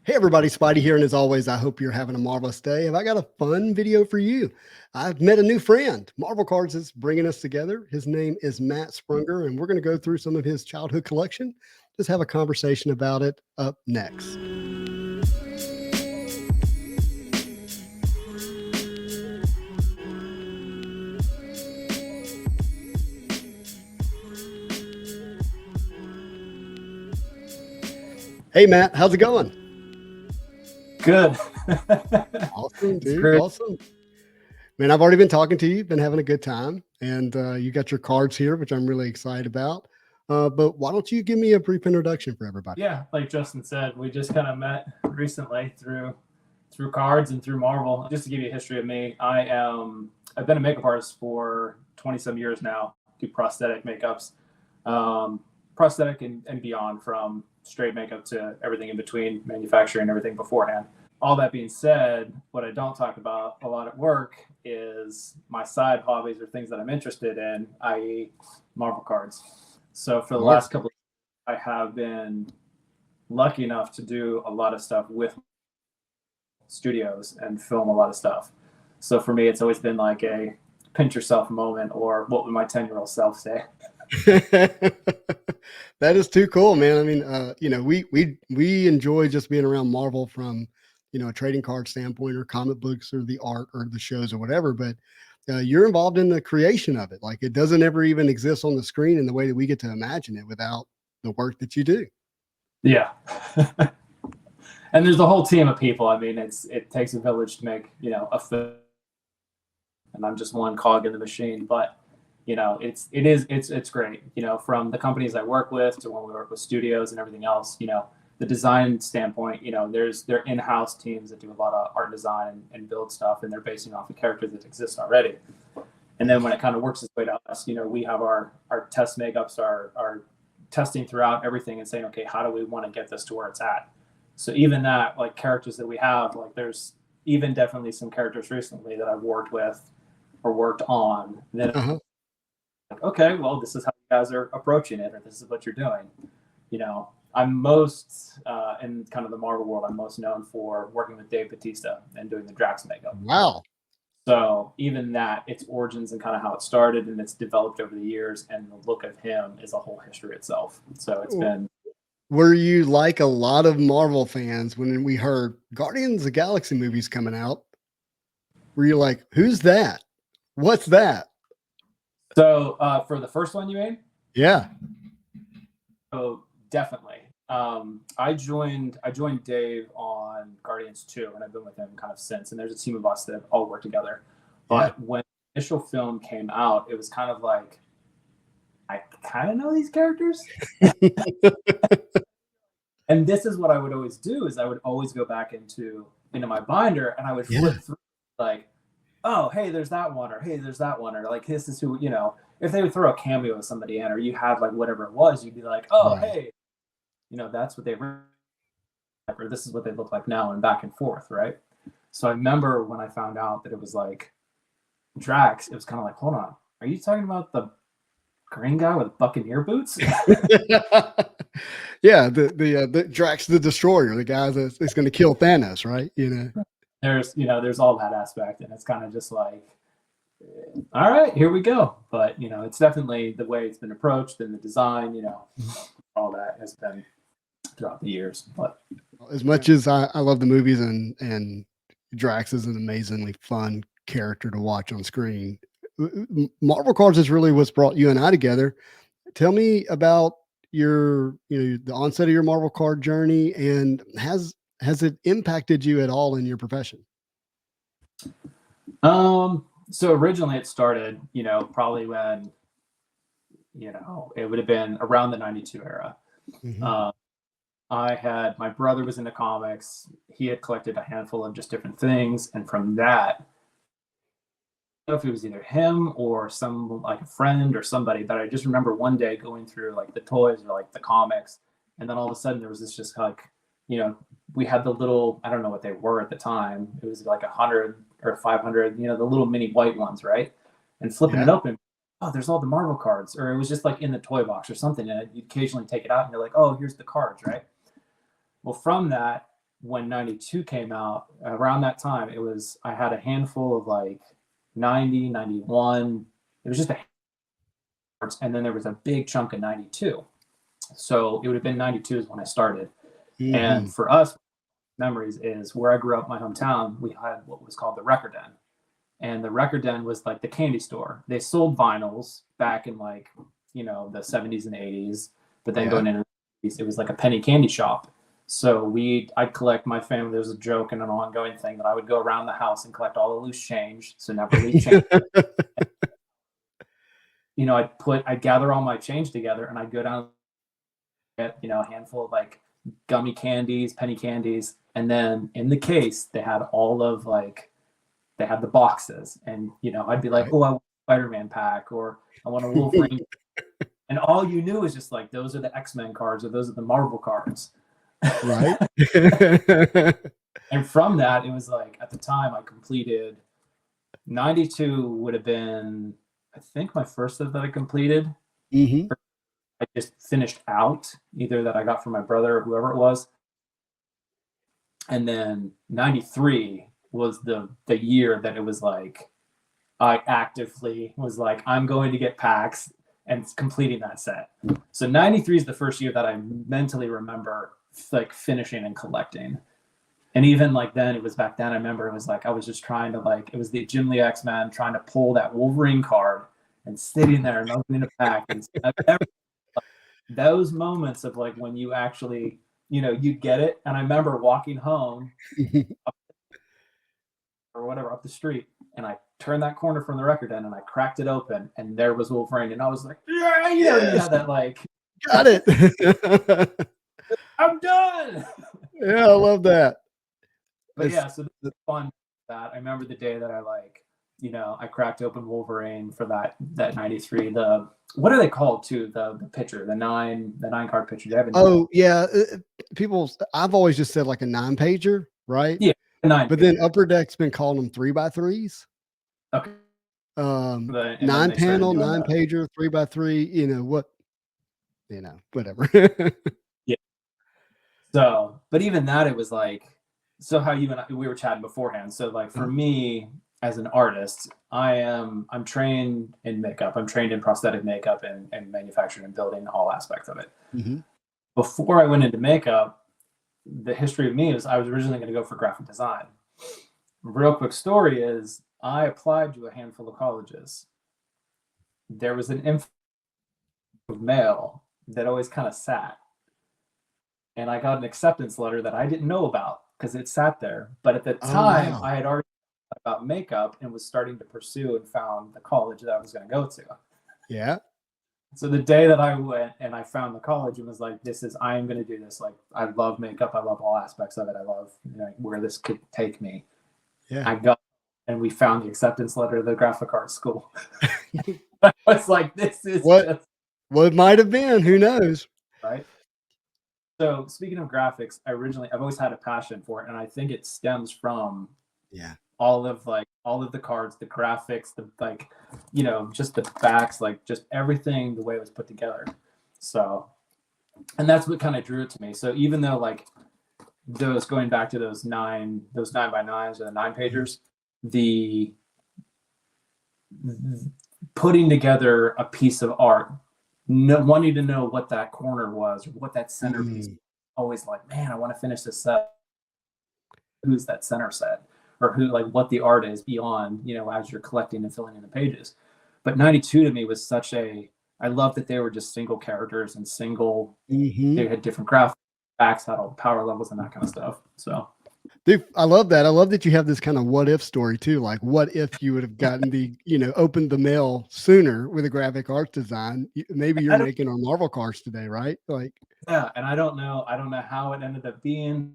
Hey everybody, Spidey here, and as always, I hope you're having a marvelous day. Have I got a fun video for you? I've met a new friend. Marvel Cards is bringing us together. His name is Matt Sprunger, and we're going to go through some of his childhood collection. Just have a conversation about it up next. Hey Matt, how's it going? Good. Awesome, It's dude. great. Awesome. Man, I've already been talking to you, been having a good time, and you got your cards here, which I'm really excited about. But why don't you give me a brief introduction for everybody? Yeah, like Justin said, we just kind of met recently through cards and through Marvel. Just to give you a history of me, I've been a makeup artist for 20 some years now. Do prosthetic makeups, prosthetic and beyond, from straight makeup to everything in between, manufacturing everything beforehand. All that being said, what I don't talk about a lot at work is my side hobbies or things that I'm interested in, i.e., Marvel cards. So for the Art. last couple of years, I have been lucky enough to do a lot of stuff with studios and film a lot of stuff. So for me, it's always been like a pinch yourself moment, or what would my 10-year-old self say? That is too cool, man. I mean, we enjoy just being around Marvel from, a trading card standpoint or comic books or the art or the shows or whatever. But you're involved in the creation of it. Like it doesn't ever even exist on the screen in the way that we get to imagine it without the work that you do. Yeah. And there's a whole team of people. I mean, it takes a village to make, a film, and I'm just one cog in the machine. But it's great. From the companies I work with to when we work with studios and everything else. The design standpoint. They're in-house teams that do a lot of art design and build stuff, and they're basing off of characters that exist already. And then when it kind of works its way to us, we have our test makeups, our testing throughout everything, and saying, okay, how do we want to get this to where it's at? So even that, like characters that we have, like there's even definitely some characters recently that I've worked with or worked on that, Uh-huh. like, okay, well, this is how you guys are approaching it, or this is what you're doing. I'm most in kind of the Marvel world. I'm most known for working with Dave Bautista and doing the Drax makeup. Wow. So even that, its origins and kind of how it started and it's developed over the years, and the look of him is a whole history itself. So it's been. Were you like a lot of Marvel fans when we heard Guardians of the Galaxy movies coming out? Were you like, who's that? What's that? So for the first one, you mean? Yeah. Oh, definitely. I joined Dave on Guardians 2, and I've been with him kind of since. And there's a team of us that all work together. But when the initial film came out, it was kind of like, I kind of know these characters. And this is what I would always do: is I would always go back into my binder, and I would flip through, like, oh, hey, there's that one, or hey, there's that one, or like, this is who, if they would throw a cameo of somebody in, or you had like whatever it was, you'd be like, oh, hey, that's what they were, or this is what they look like now, and back and forth, right? So I remember when I found out that it was like Drax, it was kind of like, hold on, are you talking about the green guy with Buccaneer boots? Yeah, the Drax the Destroyer, the guy that's going to kill Thanos, right? There's all that aspect, and it's kind of just like, all right, here we go. But it's definitely the way it's been approached, and the design, all that has been throughout the years. But as much as I love the movies, and Drax is an amazingly fun character to watch on screen, Marvel Cards is really what's brought you and I together. Tell me about the onset of your Marvel card journey, and has it impacted you at all in your profession? So originally it started, probably when, it would have been around the 92 era. Mm-hmm. My brother was into comics. He had collected a handful of just different things. And from that, I don't know if it was either him or some, like a friend or somebody, but I just remember one day going through like the toys or like the comics. And then all of a sudden there was this just like, we had the little, I don't know what they were at the time. It was like 100 or 500, the little mini white ones, right? And flipping it open, oh, there's all the Marvel cards. Or it was just like in the toy box or something. And you'd occasionally take it out and you're like, oh, here's the cards, right? Well, from that, when 92 came out, around that time, I had a handful of like 90, 91. It was just a, and then there was a big chunk of 92. So it would have been 92 is when I started. And for us, memories is where I grew up, my hometown, we had what was called the Record Den. And the Record Den was like the candy store. They sold vinyls back in like, the 70s and 80s, but then going into the 80s, it was like a penny candy shop. So I'd collect, my family, there was a joke and an ongoing thing that I would go around the house and collect all the loose change. So never leave change. I'd gather all my change together and I'd go down, get, a handful of like gummy candies, penny candies. And then in the case, they had they had the boxes, and I'd be like, oh, I want a Spider-Man pack, or I want a Wolverine. And all you knew is just like, those are the X-Men cards, or those are the Marvel cards. Right. And from that, it was like, at the time I completed 92 would have been, I think, my first set that I completed. I just finished out, either that I got from my brother or whoever it was. And then 93 was the year that it was like, I actively was like, I'm going to get packs and completing that set. So 93 is the first year that I mentally remember like finishing and collecting. And even like then, it was back then, I remember it was like, I was just trying to like, it was the Jim Lee X-Men trying to pull that Wolverine card and sitting there and opening a pack. And those moments of like when you actually, you get it. And I remember walking home or whatever up the street, and I turned that corner from the Record Den and I cracked it open, and there was Wolverine, and I was like, yeah, you had that like, got it. I'm done. Yeah, I love that. But yeah, so the fun that I remember the day that I like, I cracked open Wolverine for that 93. What are they called too? The pitcher, the nine card pitcher. Yeah, I've always just said like a 9-pager, right? Yeah, 9. But then Upper Deck's been calling them 3x3s. Okay. 9-panel, 9-pager, 3x3. Whatever. Yeah. So, but even that, it was like, so how you and I, we were chatting beforehand. So like for me as an artist, I'm trained in makeup. I'm trained in prosthetic makeup and manufacturing and building, all aspects of it. Before I went into makeup, the history of me is I was originally going to go for graphic design. Real quick story is I applied to a handful of colleges. There was an influx of mail that always kind of sat. And I got an acceptance letter that I didn't know about because it sat there. But at the time, I had already thought about makeup and was starting to pursue and found the college that I was going to go to. Yeah. So the day that I went and I found the college and was like, I am going to do this. Like, I love makeup. I love all aspects of it. I love where this could take me. Yeah. I got, and we found the acceptance letter of the graphic arts school. I was like, this is what it might have been. Who knows? Right. So speaking of graphics, I've always had a passion for it. And I think it stems from all of the cards, the graphics, just the backs, like just everything, the way it was put together. So, and that's what kind of drew it to me. So even though like those, going back to those 9x9s or the 9-pagers, the putting together a piece of art, wanting to know what that corner was or what that centerpiece was, always like, man, I want to finish this set. Who's that center set? Or who, like, what the art is beyond, as you're collecting and filling in the pages. But 92 to me was I love that they were just single characters and single, they had different graphics, backs had all the power levels and that kind of stuff. So, dude, I love that. I love that you have this kind of what if story too. Like, what if you would have gotten opened the mail sooner with a graphic arts design? Maybe you're making our Marvel cards today, right? Like, yeah. And I don't know how it ended up being.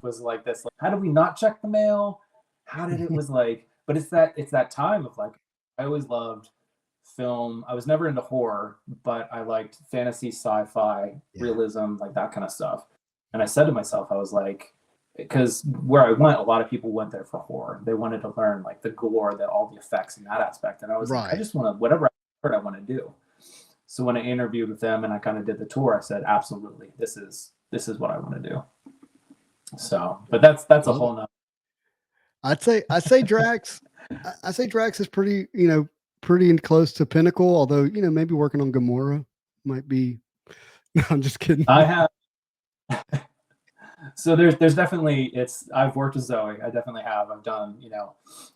Was like this, like, how did we not check the mail? How did it was like, but it's that time of like, I always loved film. I was never into horror, but I liked fantasy, sci-fi, realism, like that kind of stuff. And I said to myself, I was like, because where I went, a lot of people went there for horror. They wanted to learn like the gore, all the effects in that aspect. And I was like, I just want to, whatever I want to do. So when I interviewed with them and I kind of did the tour, I said, absolutely, this is what I want to do. So, but that's a Love it. whole nother. I'd say Drax. I say Drax is pretty, pretty close to pinnacle. Although, maybe working on Gamora might be. No, I'm just kidding. I have so there's definitely I've worked with Zoe. I definitely have. I've done,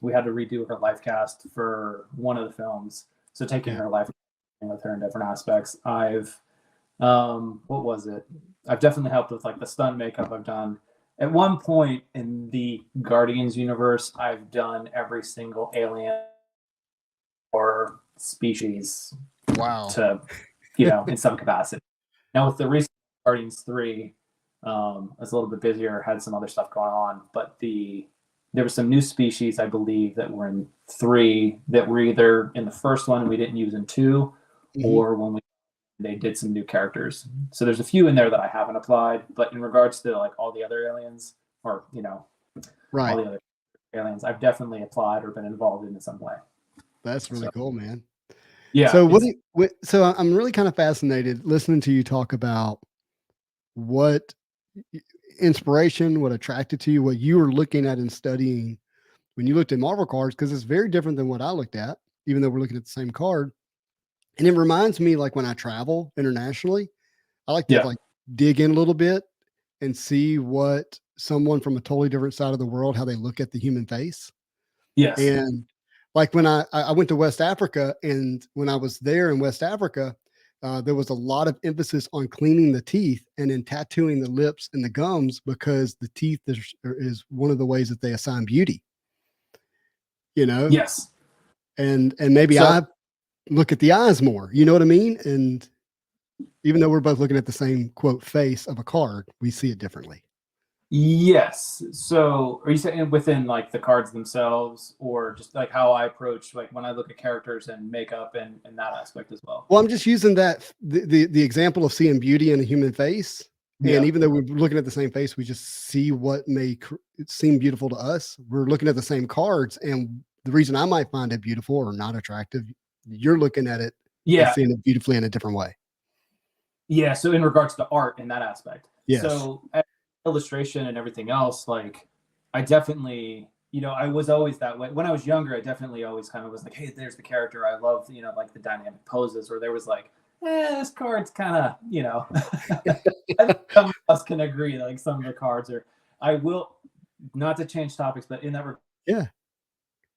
we had to redo her life cast for one of the films. So taking Yeah. her life with her in different aspects. I've what was it? I've definitely helped with like the stunt makeup. I've done at one point in the Guardians universe, I've done every single alien or species Wow. to, in some capacity. Now with the recent Guardians 3, I was a little bit busier, had some other stuff going on, but there were some new species, I believe, that were in 3 that were either in the first one and we didn't use in 2, Mhm. or when they did some new characters. So there's a few in there that I haven't applied, but in regards to like all the other aliens, or all Right. the other aliens, I've definitely applied or been involved in some way. That's really So cool, man. yeah, So so I'm really kind of fascinated listening to you talk about what inspiration, what attracted to you, what you were looking at and studying when you looked at Marvel cards, because it's very different than what I looked at, even though we're looking at the same card. And it reminds me, like when I travel internationally, I like to yeah, like dig in a little bit and see what someone from a totally different side of the world, how they look at the human face. yes, And like when I went to West Africa, and when I was there in West Africa, there was a lot of emphasis on cleaning the teeth and then tattooing the lips and the gums, because the teeth is one of the ways that they assign beauty, you know, yes. and maybe So I look at the eyes more, you know what I mean? And even though we're both looking at the same quote face of a card, we see it differently. yes. So are you saying within like the cards themselves, or just like how I approach like when I look at characters and makeup and that aspect as well? Well, I'm just using the example of seeing beauty in a human face. And Yeah. even though we're looking at the same face, we just see what may seem beautiful to us. We're looking at the same cards, and the reason I might find it beautiful or not attractive, you're looking at it and Yeah. seeing it beautifully in a different way. Yeah. So in regards to art in that aspect, Yes. so illustration and everything else, like I definitely, I was always that way. When I was younger, I definitely always kind of was like, hey, there's the character. I love, like the dynamic poses, or there was like, this card's kind of, I think some of us can agree that like some of the cards are, I will, not to change topics, but in that Yeah.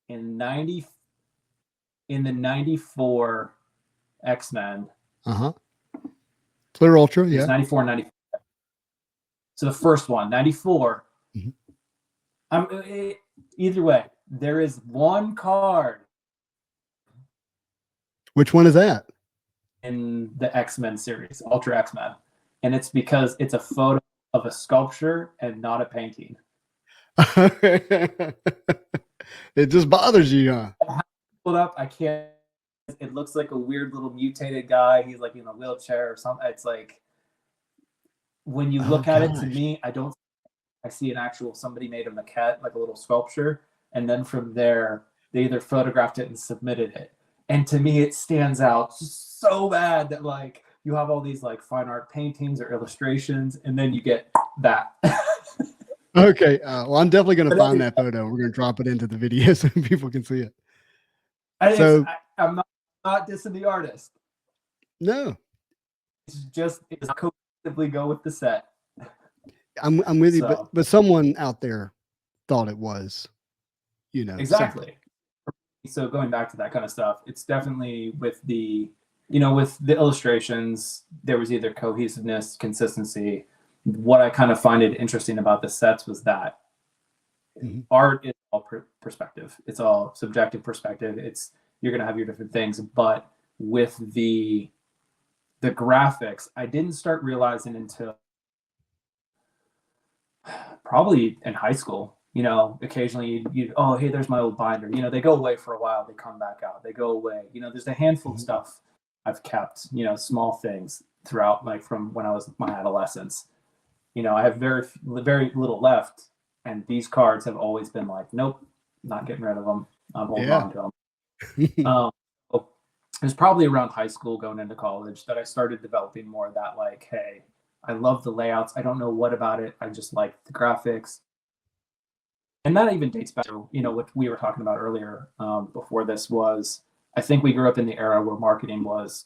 in 90 in the 94 X-Men, Uh-huh. Clear Ultra. it was Yeah. 94 and 95. So the first one, 94. Mhm. I'm either way, there is one card Which one is that? in the X-Men series, Ultra X-Men, and it's because it's a photo of a sculpture and not a painting. It just bothers you, huh? Pull it up, I can't. It looks like a weird little mutated guy. He's like in a wheelchair or something. It's like when you Oh look at it, to gosh. me, I see an actual somebody made a maquette, like a little sculpture, and then from there they either photographed it and submitted it. And to me, it stands out so bad that like you have all these like fine art paintings or illustrations, and then you get that. Okay. Well, I'm definitely going to But find that photo. We're going to drop it into the video so people can see it. So I'm not dissing the artist. no, It's cohesively go with the set. I'm with you, but So someone out there thought it was, something. exactly. So going back to that kind of stuff, it's definitely with with the illustrations, there was either cohesiveness, consistency. What I kind of find it interesting about the sets was that Mhm. art is all perspective. It's all subjective perspective. You're going to have your different things, but with the graphics, I didn't start realizing until probably in high school. Occasionally you oh, hey, there's my old binder. They go away for a while, they come back out, they go away. There's a handful of Mhm. stuff I've kept, small things throughout, like from when I was my adolescence. I have very little left, and these cards have always been like, nope, not getting rid of them. I'm holding Yeah. on to them. Um, it was probably around high school going into college that I started developing more of that, like, hey, I love the layouts. I don't know what about it. I just like the graphics. And that even dates back to, what we were talking about earlier, before this was, I think we grew up in the era where marketing was,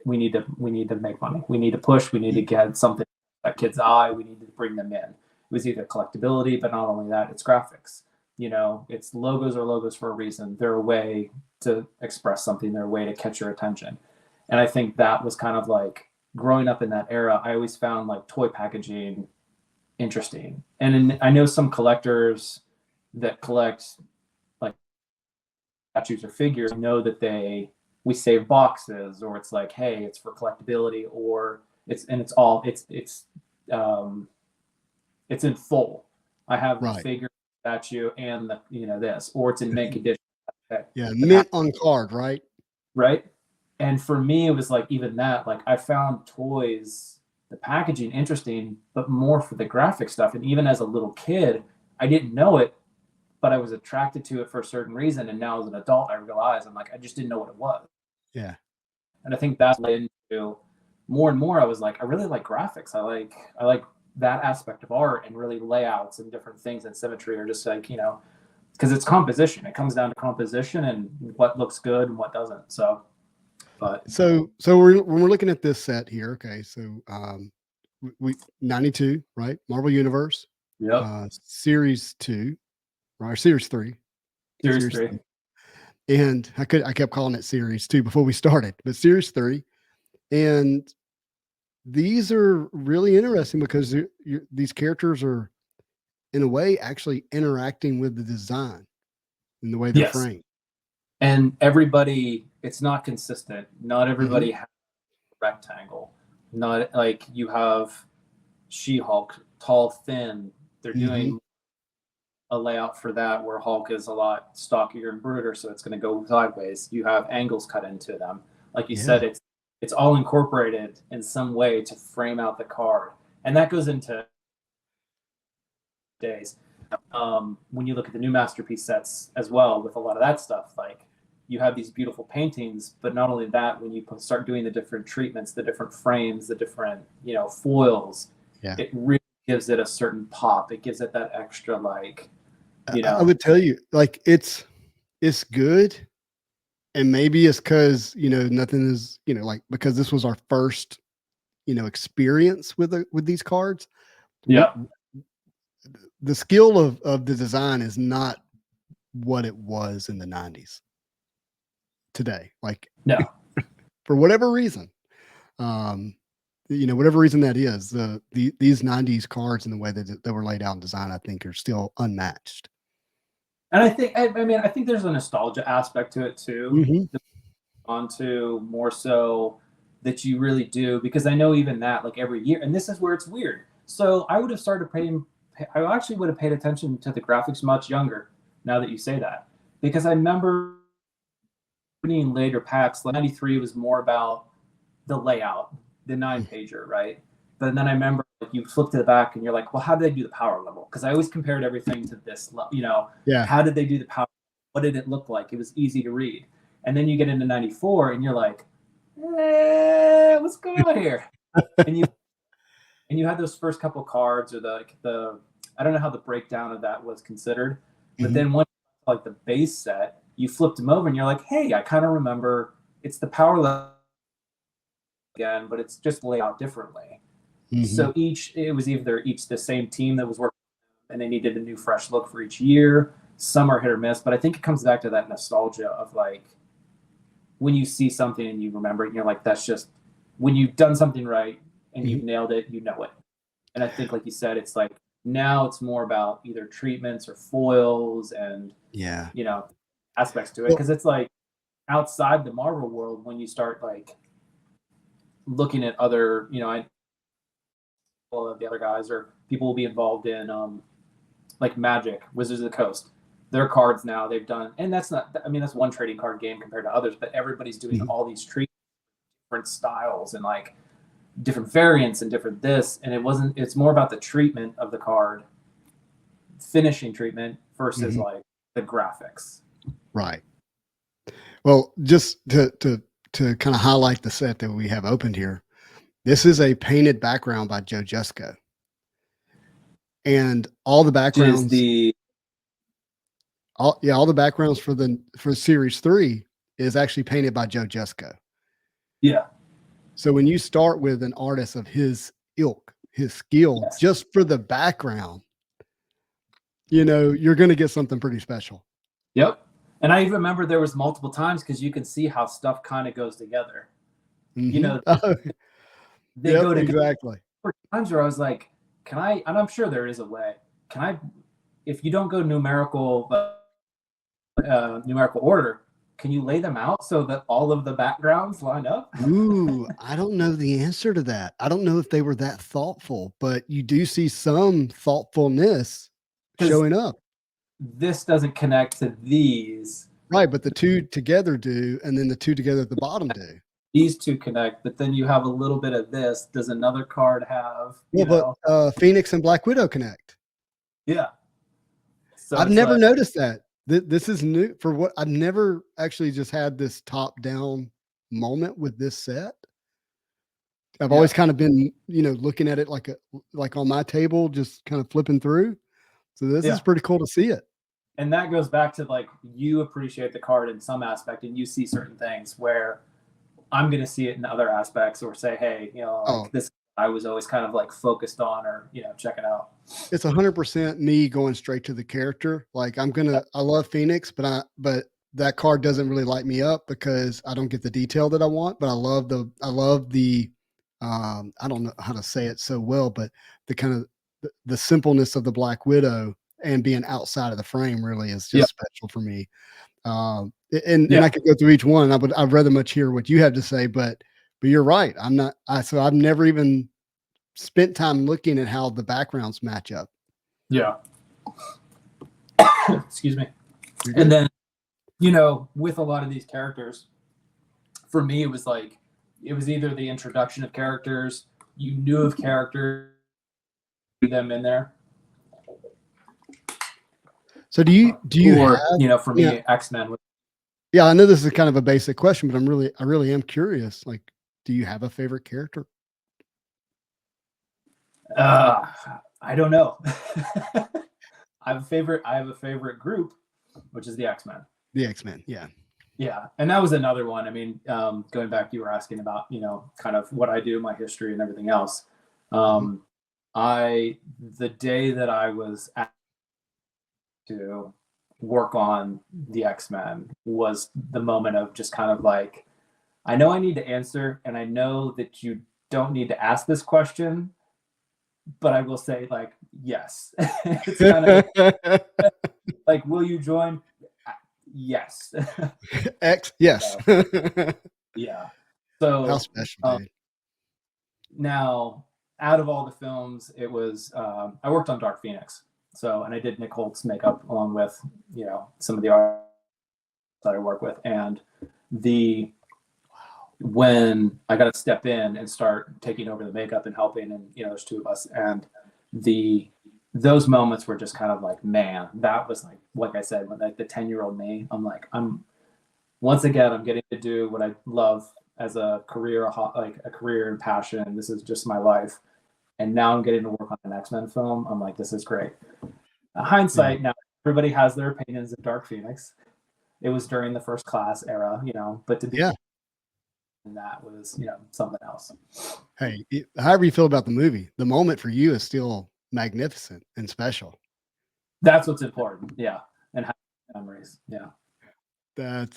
we need to make money. We need to push. We need to get something that kid's eye. We need to bring them in. It was either collectability, but not only that, it's graphics. It's logos are logos for a reason. They're a way to express something. They're a way to catch your attention. And I think that was kind of like growing up in that era. I always found like toy packaging interesting. And I know some collectors that collect like statues or figures, know that we save boxes, or it's like, hey, it's for collectability, or it's in full. I have the figure, statue, and the this, or it's in mint condition. Yeah, mint on card, right? Right. And for me, it was like even that. Like I found toys, the packaging interesting, but more for the graphic stuff. And even as a little kid, I didn't know it, but I was attracted to it for a certain reason. And now as an adult, I realize I just didn't know what it was. Yeah. And I think that led into more and more. I was like, I really like graphics. I like that aspect of art, and really layouts and different things and symmetry are just like, because it's composition. It comes down to composition and what looks good and what doesn't. So when we're looking at this set here, okay, so we 92, right? Marvel Universe. Yep. Series 2, right? Series 3. Series 3. And I kept calling it Series 2 before we started, but Series 3. And these are really interesting because these characters are, in a way, actually interacting with the design in the way they're framed. And everybody, it's not consistent. Not everybody has a rectangle. Not like you have She-Hulk, tall, thin. They're doing a layout for that where Hulk is a lot stockier and brooder, so it's going to go sideways. You have angles cut into them. Like you said, it's all incorporated in some way to frame out the card. And that goes into days. When you look at the new Masterpiece sets as well, with a lot of that stuff, like you have these beautiful paintings, but not only that, when you start doing the different treatments, the different frames, the different, foils, it really gives it a certain pop. It gives it that extra, like, I would tell you, like, it's good. And maybe it's because, nothing is, like, because this was our first, experience with these cards. Yeah. The skill of the design is not what it was in the 90s today. Like, no, for whatever reason, whatever reason that is, these 90s cards and the way that they were laid out in design, I think, are still unmatched. And I think there's a nostalgia aspect to it too. Onto more so that you really do, because I know even that, like, every year, and this is where it's weird. So I would have started I actually would have paid attention to the graphics much younger, now that you say that, because I remember in later packs, like 93 was more about the layout, the 9-pager, right? But then I remember, like, you flip to the back and you're like, well, how did they do the power level? Because I always compared everything to this, how did they do the power? What did it look like? It was easy to read. And then you get into 94 and you're like, what's going on here? and you had those first couple cards, or the I don't know how the breakdown of that was considered, but then once, like, the base set, you flipped them over and you're like, hey, I kind of remember it's the power level again, but it's just laid out differently. So it was either each the same team that was working, and they needed a new fresh look for each year. Some are hit or miss, but I think it comes back to that nostalgia of, like, when you see something and you remember it, and you're like, that's just when you've done something right and you've nailed it, you know it. And I think, like you said, it's like now it's more about either treatments or foils and aspects to it, because it's like outside the Marvel world, when you start, like, looking at other, of the other guys, or people will be involved in like Magic, Wizards of the Coast, their cards now they've done, and that's one trading card game compared to others, but everybody's doing all these different styles and, like, different variants and different this, and it's more about the treatment of the card, finishing treatment versus like the graphics. Right. Well, just to kind of highlight the set that we have opened here, This is a painted background by Joe Jusko. And all the backgrounds, all the backgrounds for series 3 is actually painted by Joe Jusko. Yeah. So when you start with an artist of his ilk, his skill, Yes. just for the background, you know, you're going to get something pretty special. Yep. And I even remember there was multiple times because you can see how stuff kind of goes together. You know, they go together. Exactly. There were times where I was like, can I, and I'm sure there is a way, can I, if you don't go numerical order, can you lay them out so that all of the backgrounds line up? Ooh, I don't know the answer to that. I don't know if they were that thoughtful, but you do see some thoughtfulness showing up. This doesn't connect to these. Right, but the two together do, and then the two together at the bottom do. These two connect, but then you have a little bit of this. Does another card have? But Phoenix and Black Widow connect. Yeah. So I've never noticed that. This is new for what I've never actually just had this top down moment with this set. I've always kind of been, you know, looking at it like on my table, just kind of flipping through. So this is pretty cool to see it. And that goes back to like, you appreciate the card in some aspect and you see certain things where I'm going to see it in other aspects or say, hey, you know, like this I was always kind of like focused on or, you know, check it out. It's 100% me going straight to the character. Like I love Phoenix, but that card doesn't really light me up because I don't get the detail that I want, but I love the I don't know how to say it so well, but the kind of the simpleness of the Black Widow and being outside of the frame really is just special for me. And I could go through each one. I'd rather much hear what you have to say, but you're right. So I've never even spent time looking at how the backgrounds match up. Yeah. Excuse me. And then, you know, with a lot of these characters, for me, it was either the introduction of characters, you knew of characters, them in there. So do you have, you know, for me, X-Men. Yeah, I know this is kind of a basic question, but I really am curious. Like, do you have a favorite character? I don't know. I have a favorite group, which is the X-Men. The X-Men, yeah. Yeah, and that was another one. I mean, going back, you were asking about, you know, kind of what I do, my history and everything else. The day that I was asked to work on the X-Men was the moment of just kind of like, I know I need to answer, and I know that you don't need to ask this question, but I will say, like, yes. It's kind of like, will you join? Yes. X, yes. Yeah. So how special, dude. Now, out of all the films, it was I worked on Dark Phoenix. So, and I did Nick Holt's makeup along with, you know, some of the artists that I work with. And when I got to step in and start taking over the makeup and helping, and, you know, there's two of us, and those moments were just kind of like, man, that was like I said, when like the 10-year-old me, once again, I'm getting to do what I love as a career, like a career and passion. This is just my life. And now I'm getting to work on an X-Men film. I'm like, this is great. Hindsight, now everybody has their opinions of Dark Phoenix. It was during the First Class era, you know, but to be and that was, you know, something else. Hey, however you feel about the movie, the moment for you is still magnificent and special. That's what's important. Yeah. And having memories. Yeah. That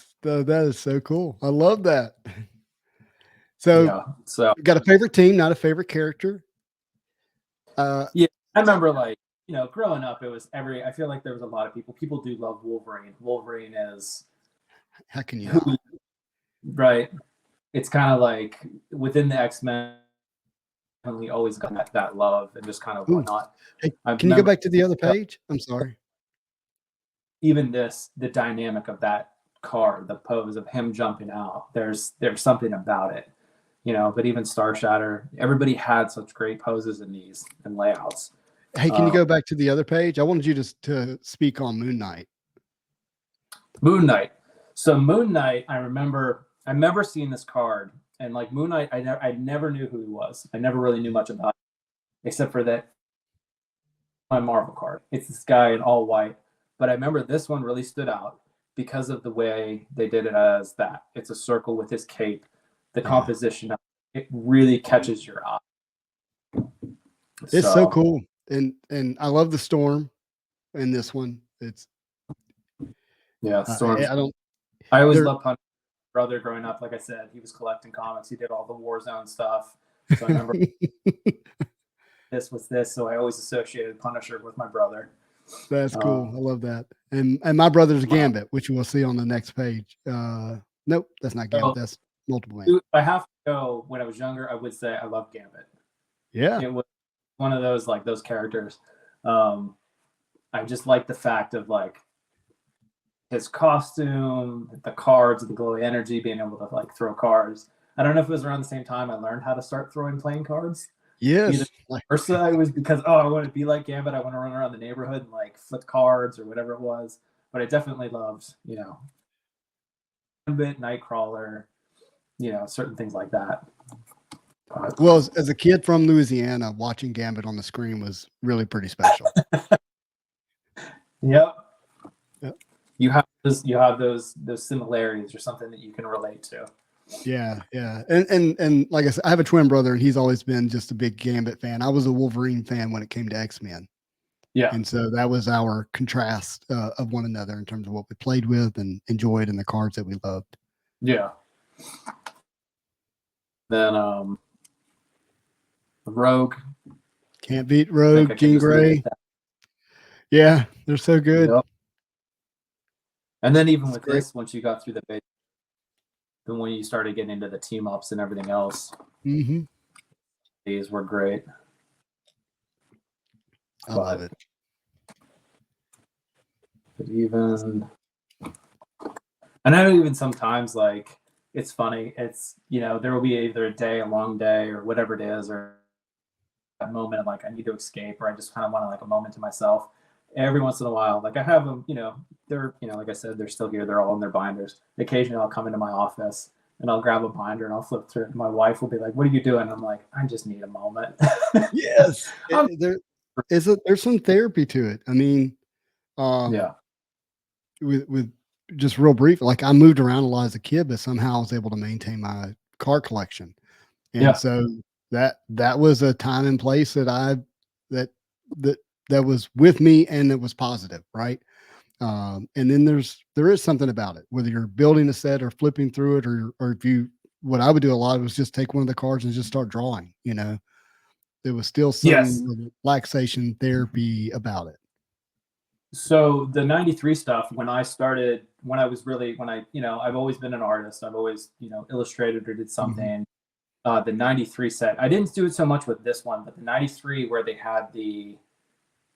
is so cool. I love that. So you got a favorite team, not a favorite character. Yeah, I remember, like, you know, growing up, it was I feel like there was a lot of people do love Wolverine. Wolverine is, how can you not? Right. It's kind of like within the X-Men, we always got that love and just kind of whatnot. Hey, can you go back to the other page? I'm sorry. Even the dynamic of that card, the pose of him jumping out, there's something about it, you know. But even Star Shatter, everybody had such great poses in these and layouts. Hey, can you go back to the other page? I wanted you to speak on Moon Knight. Moon Knight. So Moon Knight, I remember seeing this card, And like Moon Knight, I never knew who he was. I never really knew much about him, except for that my Marvel card. It's this guy in all white. But I remember this one really stood out because of the way they did it as that. It's a circle with his cape. The composition, it really catches your eye. It's so cool. And I love the Storm in this one. It's Storm. I don't. I always loved Punisher. Brother growing up, like I said, he was collecting comics. He did all the Warzone stuff. So I remember this was this. So I always associated Punisher with my brother. That's cool. I love that. And my brother's Gambit, which we'll see on the next page. Nope, that's not Gambit. That's multiple man. I have to go. When I was younger, I would say I love Gambit. Yeah, it was one of those like those characters. I just like the fact of like his costume, the cards, the glowy energy, being able to like throw cards. I don't know if it was around the same time I learned how to start throwing playing cards. Yes. First, I was because I want to be like Gambit. I want to run around the neighborhood and like flip cards or whatever it was. But I definitely loved, Gambit, Nightcrawler, certain things like that. Well, as a kid from Louisiana, watching Gambit on the screen was really pretty special. Yep. You have those similarities or something that you can relate to. Yeah. And like I said, I have a twin brother, and he's always been just a big Gambit fan. I was a Wolverine fan when it came to X-Men. Yeah. And so that was our contrast of one another in terms of what we played with and enjoyed and the cards that we loved. Yeah. Then Rogue. Can't beat Rogue, Jean Grey. Yeah, they're so good. Yep. And then even with this, once you got through the base, then when you started getting into the team ups and everything else, these were great. I love it. But even, I know even sometimes like it's funny. It's there will be either a day, a long day, or whatever it is, or a moment of like I need to escape, or I just kind of want like a moment to myself. Every once in a while, like I have them, they're, like I said, they're still here. They're all in their binders. Occasionally I'll come into my office and I'll grab a binder and I'll flip through it. And my wife will be like, "What are you doing?" And I'm like, "I just need a moment." Yes. There's some therapy to it. I mean, with just real brief, like I moved around a lot as a kid, but somehow I was able to maintain my card collection. And so that was a time and place that that was with me and it was positive. Right. And then there is something about it, whether you're building a set or flipping through it, or if what I would do a lot was just take one of the cards and just start drawing, there was still some relaxation therapy about it. So the 93 stuff, when I've always been an artist. I've always, illustrated or did something. The 93 set, I didn't do it so much with this one, but the 93 where they had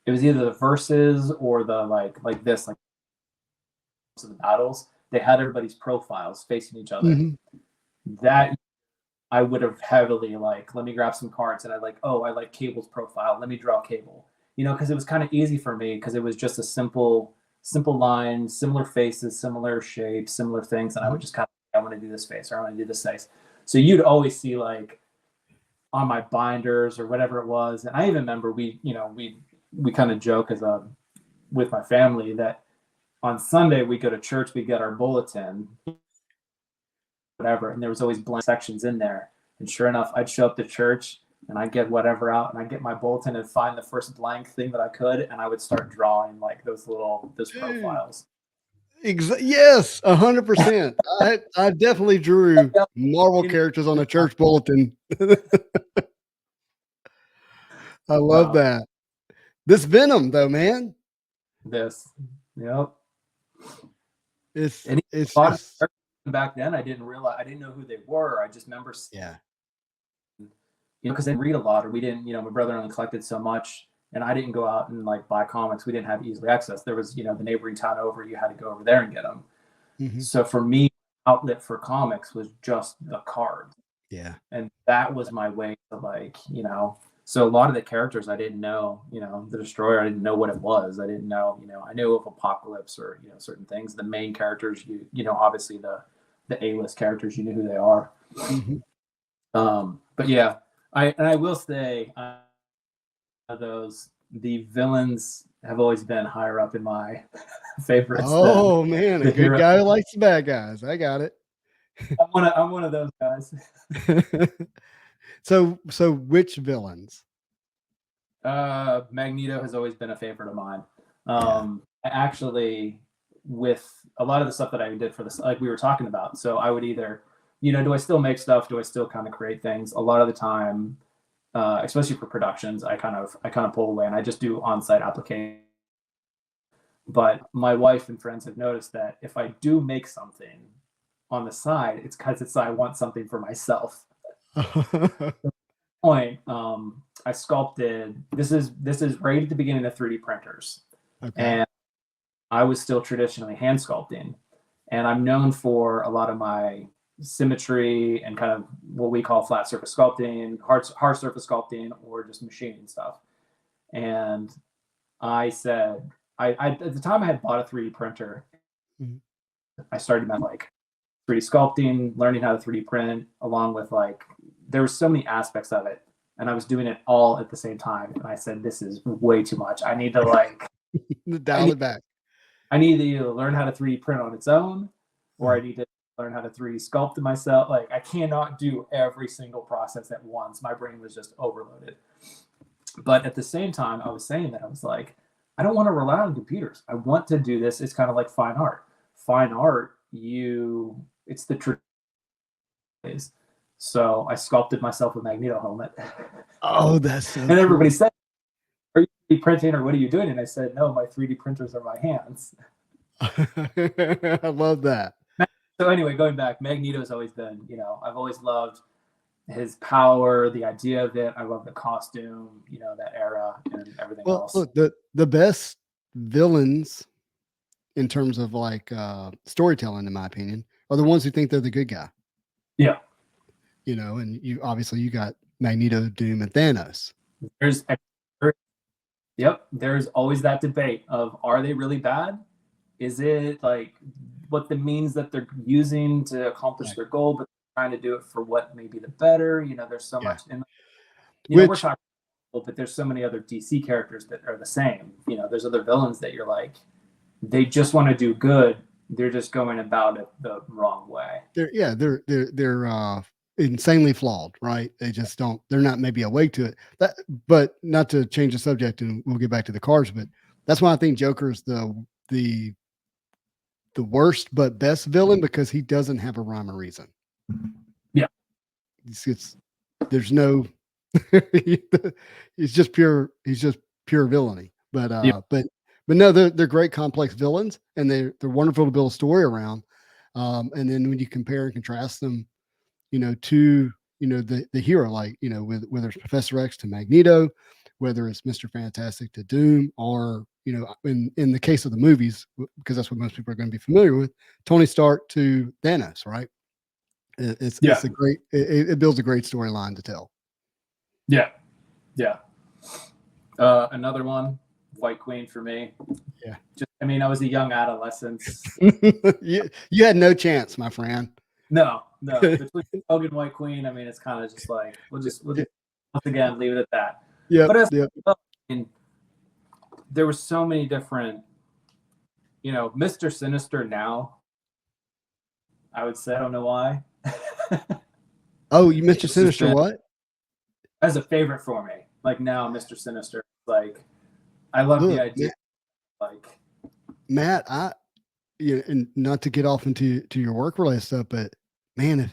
it was either the verses or the like this, like the battles, they had everybody's profiles facing each other. That I would have heavily like, let me grab some cards, and I like Cable's profile. Let me draw Cable, because it was kind of easy for me because it was just a simple line, similar faces, similar shapes, similar things. And I would just kind of, I want to do this face or I want to do this face. So you'd always see like on my binders or whatever it was. And I even remember we kind of joke with my family that on Sunday we go to church, we get our bulletin, whatever, and there was always blank sections in there. And sure enough, I'd show up to church and I'd get whatever out and I'd get my bulletin and find the first blank thing that I could, and I would start drawing like those profiles. Yes, 100%. I definitely drew Marvel characters on a church bulletin. I love that. This Venom, though, man. Yep. It's just, back then I didn't know who they were. I just remember, because I didn't read a lot, or we didn't, my brother only collected so much, and I didn't go out and like buy comics. We didn't have easily access. There was, the neighboring town over, you had to go over there and get them. So for me, outlet for comics was just the cards. Yeah. And that was my way to like, so a lot of the characters I didn't know, the Destroyer, I didn't know what it was. I didn't know, I knew of Apocalypse or, certain things. The main characters, obviously the A-list characters, you knew who they are. But yeah, I will say those the villains have always been higher up in my favorites than Oh man, a the good hero. guy who likes the bad guys. I got it. I'm one of those guys. So which villains? Magneto has always been a favorite of mine. Yeah. I actually, with a lot of the stuff that I did for this, like we were talking about, so I would either, do I still make stuff? Do I still kind of create things? A lot of the time, especially for productions, I kind of pull away and I just do on-site applications. But my wife and friends have noticed that if I do make something on the side, it's because I want something for myself. Point, I sculpted. This is right at the beginning of 3D printers, Okay. and I was still traditionally hand sculpting, and I'm known for a lot of my symmetry and kind of what we call flat surface sculpting, hard surface sculpting, or just machining stuff. And I said, I at the time I had bought a 3D printer. Mhm. I started my like 3D sculpting, learning how to 3D print, along with like there were so many aspects of it, and I was doing it all at the same time. And I said, "This is way too much. I need to like, I Dial need, it back. I need to either learn how to 3D print on its own, or I Mhm. need to learn how to 3D sculpt it myself. Like, I cannot do every single process at once. My brain was just overloaded. But at the same time, I was saying that I was like, I don't want to rely on computers. I want to do this. It's kind of like fine art. Fine art, it's the is. So I sculpted myself a Magneto helmet. Oh, that's so And cool. everybody said, "Are you 3D printing or what are you doing?" And I said, "No, my 3D printers are my hands." I love that. So anyway, going back, Magneto's always been, I've always loved his power, the idea of it. I love the costume, that era and everything Well, else. look, the best villains in terms of like storytelling, in my opinion, are the ones who think they're the good guy. Yeah. And you got Magneto, Doom, and Thanos. There's Yep, there's always that debate of are they really bad? Is it like what the means that they're using to accomplish Right. their goal, but trying to do it for what may be the better? There's so Yeah. much, and we're Which talking, but there's so many other DC characters that are the same. There's other villains that you're like, they just want to do good. They're just going about it the wrong way. they're insanely flawed, right? They just don't. They're not maybe awake to it. But not to change the subject, and we'll get back to the cards. But that's why I think Joker is the the worst but best villain because he doesn't have a rhyme or reason. Yeah. It's there's no he's just pure villainy. But Yeah. but no, they're great complex villains and they're wonderful to build a story around. And then when you compare and contrast them, to the hero, like with whether it's Professor X to Magneto, whether it's Mr. Fantastic to Doom, or in the case of the movies, because that's what most people are going to be familiar with, Tony Stark to Thanos, right? Yeah. It's a great it builds a great storyline to tell. Yeah. Yeah. Another one, White Queen for me. Yeah. I was a young adolescent. You had no chance, my friend. No. Between Hogan and White Queen, it's kind of just like we'll just once again leave it at that. Yep. But Yep. there were so many different, Mr. Sinister now. I would say I don't know why. Oh, you Mr. Sinister what? As a favorite for me. Like now, Mr. Sinister. Like I love the idea. Matt, and not to get off into your work related stuff, but man, if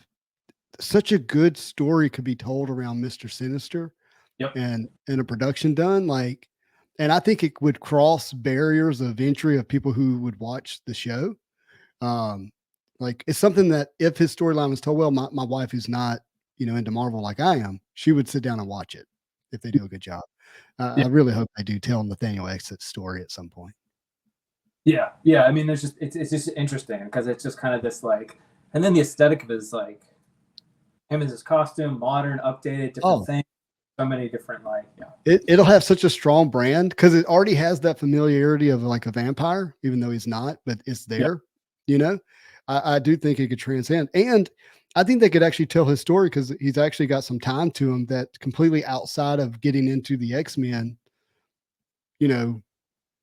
such a good story could be told around Mr. Sinister, Yep. and a production done, like, and I think it would cross barriers of entry of people who would watch the show. Like it's something that if his storyline was told well, my wife who's not, into Marvel like I am, she would sit down and watch it if they do a good job. Yeah. I really hope they do tell Nathaniel X's story at some point. Yeah. There's just it's just interesting because it's just kind of this like, and then the aesthetic of his like him as his costume, modern, updated, different things. So many different It'll have such a strong brand because it already has that familiarity of like a vampire, even though he's not, but it's there. I do think it could transcend. And I think they could actually tell his story because he's actually got some time to him that's completely outside of getting into the X-Men, you know,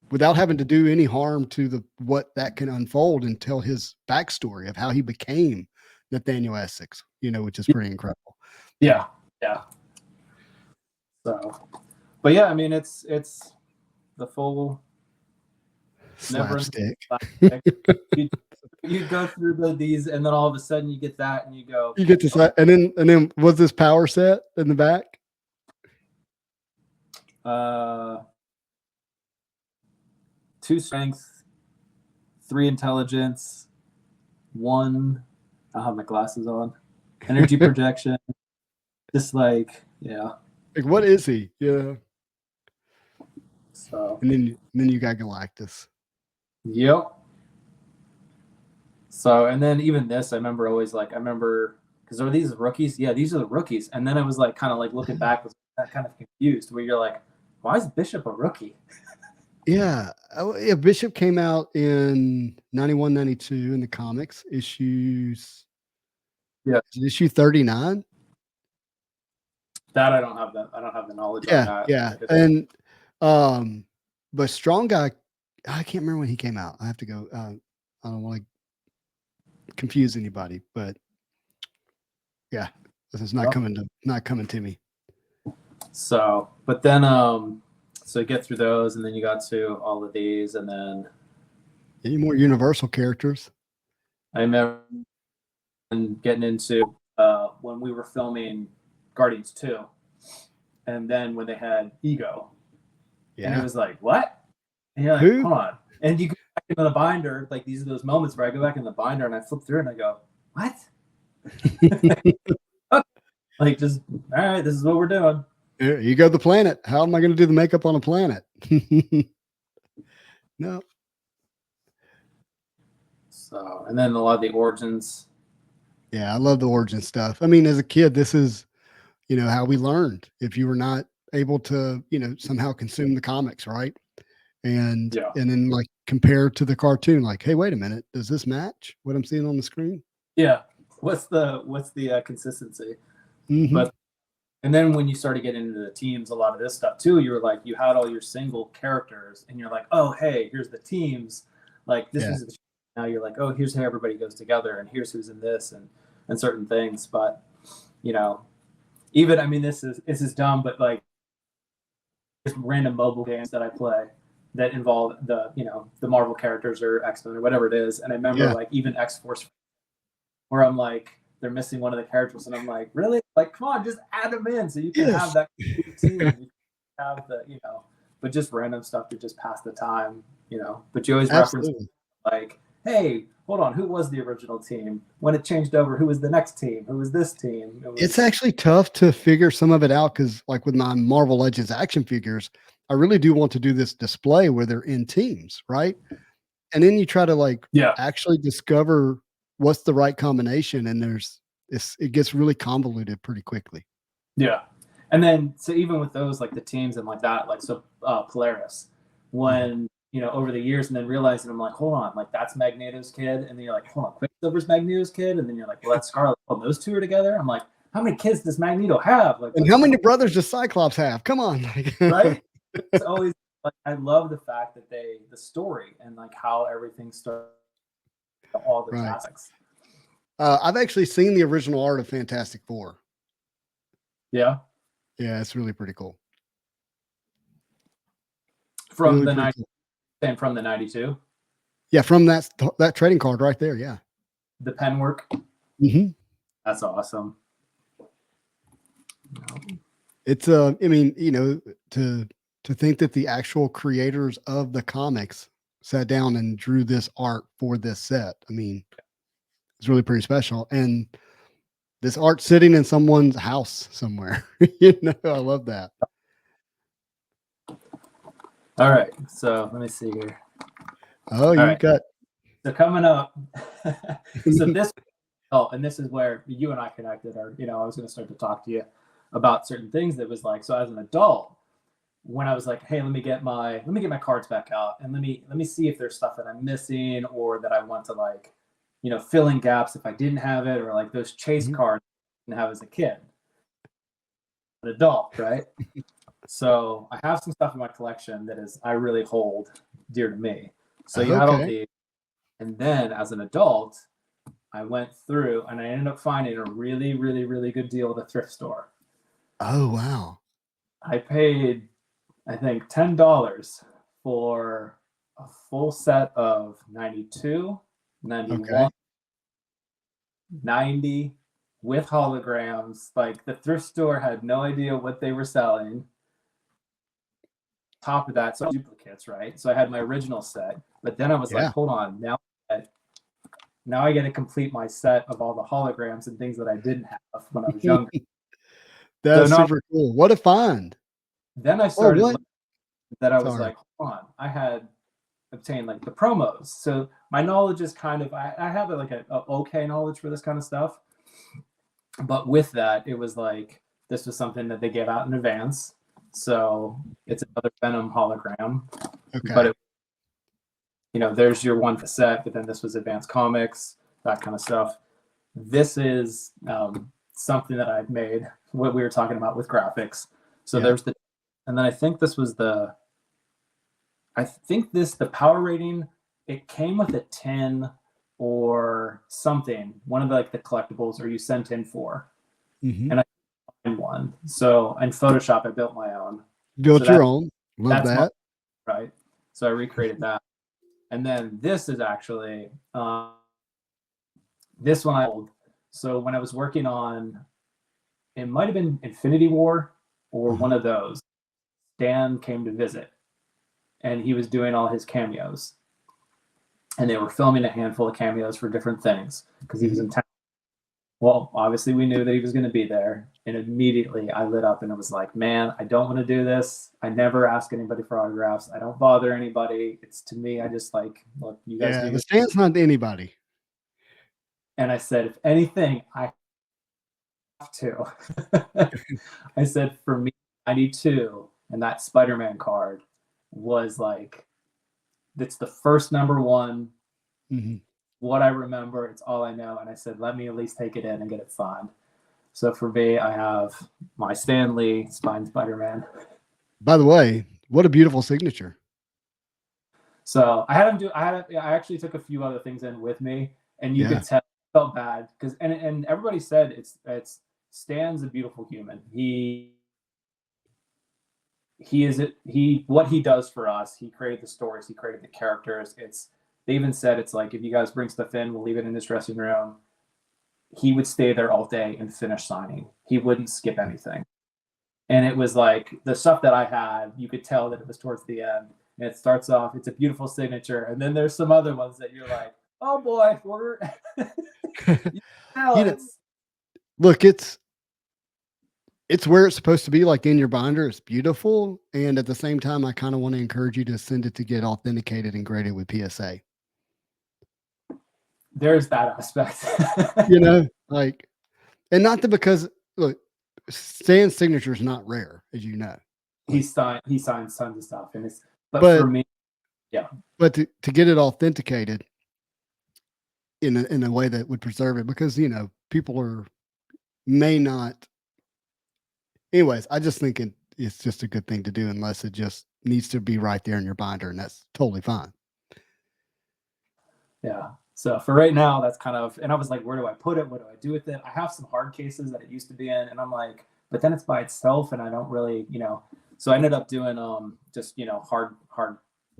without having to do any harm to the what that can unfold and tell his backstory of how he became Nathaniel Essex, which is pretty incredible. Yeah, yeah. So, but yeah, I mean, it's the full Slapstick. You go through these, and then all of a sudden you get that, and you go. You get to and then was this power set in the back? 2 strength, 3 intelligence, 1. I have my glasses on. Energy projection. Just like, yeah. Like, what is he? Yeah. So. And then you got Galactus. Yep. So, and then even this, I remember because are these rookies? Yeah, these are the rookies. And then I was like, kind of like looking back, was kind of confused, where you're like, why is Bishop a rookie? Yeah. Yeah. Bishop came out in 91, 92 in the comics issues. Yeah. Issue 39. That I don't have the knowledge on that. Yeah. And but Strong Guy, I can't remember when he came out. I have to go. I don't want to confuse anybody, but yeah, this is not coming to me. So, but then so you get through those, and then you got to all of these, and then any more Universal characters? I remember getting into when we were filming Guardians 2, and then when they had Ego, and it was like, what? And you're like, who? Hold on. And you go back into the binder, like these are those moments where I go back in the binder and I flip through and I go, what? Like, just, all right, this is what we're doing. There you go, the planet. How am I going to do the makeup on a planet? No. So, and then a lot of the origins. Yeah, I love the origin stuff. I mean, as a kid, this is, how we learned. If you were not able to, somehow consume the comics, right? And then like compare to the cartoon, like, hey, wait a minute, does this match what I'm seeing on the screen? Yeah. What's the consistency? Mm-hmm. But and then when you started getting into the teams, a lot of this stuff too, you were like, you had all your single characters, and you're like, oh, hey, here's the teams. Like this is now you're like, oh, here's how everybody goes together, and here's who's in this, and certain things. But even, I mean, this is dumb, but like just random mobile games that I play that involve the Marvel characters or X-Men or whatever it is. And I remember like even X-Force, where I'm like, they're missing one of the characters, and I'm like, really? Like, come on, just add them in so you can have that team. You can have the, but just random stuff to just pass the time, But you always reference like, hey, hold on, who was the original team? When it changed over, who was the next team? Who was this team? It's actually tough to figure some of it out because, like with my Marvel Legends action figures, I really do want to do this display where they're in teams, right? And then you try to actually discover what's the right combination, and it gets really convoluted pretty quickly. Yeah. And then so even with those, like the teams and like that, like so Polaris, when over the years, and then realizing, I'm like, hold on, like that's Magneto's kid, and then you're like, hold on, Quicksilver's Magneto's kid, and then you're like, well, that's Scarlet. Oh, those two are together. I'm like, how many kids does Magneto have? Like, and how many brothers does Cyclops have? Come on. Right? It's always like, I love the fact that the story and like how everything starts, all the classics. I've actually seen the original art of Fantastic Four. Yeah. Yeah, it's really pretty cool. From the 90, and from the 92. Yeah, from that trading card right there. Yeah. The pen work. Mm-hmm. That's awesome. It's I mean, to think that the actual creators of the comics sat down and drew this art for this set. I mean, it's really pretty special. And this art sitting in someone's house somewhere. I love that. All right. So let me see here. Oh, got. So coming up. So this, and this is where you and I connected, or, I was going to start to talk to you about certain things that was like, so as an adult, when I was like, hey, let me get my cards back out, and let me see if there's stuff that I'm missing or that I want to like, filling gaps if I didn't have it, or like those chase Mhm. cards I didn't have as a kid, an adult, right? So I have some stuff in my collection that is I really hold dear to me. So you have all Okay. these, and then as an adult, I went through and I ended up finding a really, really, really good deal at a thrift store. Oh, wow. I paid, I think, $10 for a full set of 92, Okay. 91, 90 with holograms. Like the thrift store had no idea what they were selling. Top of that, so duplicates, right? So I had my original set, but then I was like, Yeah. hold on, now I get to complete my set of all the holograms and things that I didn't have when I was younger. So That's not super cool. What a find. then I Oh, started what? that I was Sorry. like, hold on, I had obtained like the promos. So my knowledge is kind of I have like a okay knowledge for this kind of stuff, but with that, it was like this was something that they gave out in advance. So it's another Venom hologram, but Okay. there's your one set, but then this was advanced comics, that kind of stuff. This is something that I've made, what we were talking about with graphics. So Yeah. there's and then I think this was the power rating, it came with a 10 or something, one of the collectibles, or you sent in for. Mhm. And I found one. So in Photoshop, I built my own. So Built your own. Love that's my that. right. So I recreated that. And then this is actually this one I hold. So when I was working on, it might have been Infinity War or Uh-huh. one of those, Dan came to visit and he was doing all his cameos. And they were filming a handful of cameos for different things because he was Mhm. in town. Well, obviously we knew that he was going to be there. And immediately I lit up and it was like, man, I don't want to do this. I never ask anybody for autographs. I don't bother anybody. It's to me, I just like, look, you guys Yeah, do the your. stand's not to anybody. And I said, if anything, I have to. I said, for me, 92 and that Spider-Man card was like, it's the first number one, Mhm. what I remember, it's all I know. And I said, let me at least take it in and get it signed. So for me, I have my Stan Lee signed Spider-Man. By the way, what a beautiful signature. So I had him do. I actually took a few other things in with me, and you Yeah. could tell I felt bad because and everybody said it's Stan's a beautiful human. He is it. He what he does for us. He created the stories. He created the characters. They even said it's like if you guys bring stuff in, we'll leave it in his dressing room. He would stay there all day and finish signing. He wouldn't skip anything. And it was like the stuff that I had, you could tell that it was towards the end. And it starts off, it's a beautiful signature. And then there's some other ones that you're like, oh boy, we're you know You know, it's look, it's where it's supposed to be, like in your binder. It's beautiful. And at the same time, I kind of want to encourage you to send it to get authenticated and graded with PSA. there's that aspect. You know, like, and not that because look, Stan's signature is not rare, as you know. he Like, signed he signs tons of stuff. And it's but for but me, yeah. to get it authenticated in a way that would preserve it, because people are may not. Anyways, I just think it's just a good thing to do, unless it just needs to be right there in your binder, and that's totally fine. Yeah. So for right now, that's kind of, and I was like, where do I put it? What do I do with it? I have some hard cases that it used to be in, and I'm like, but then it's by itself, and I don't really. So I ended up doing just hard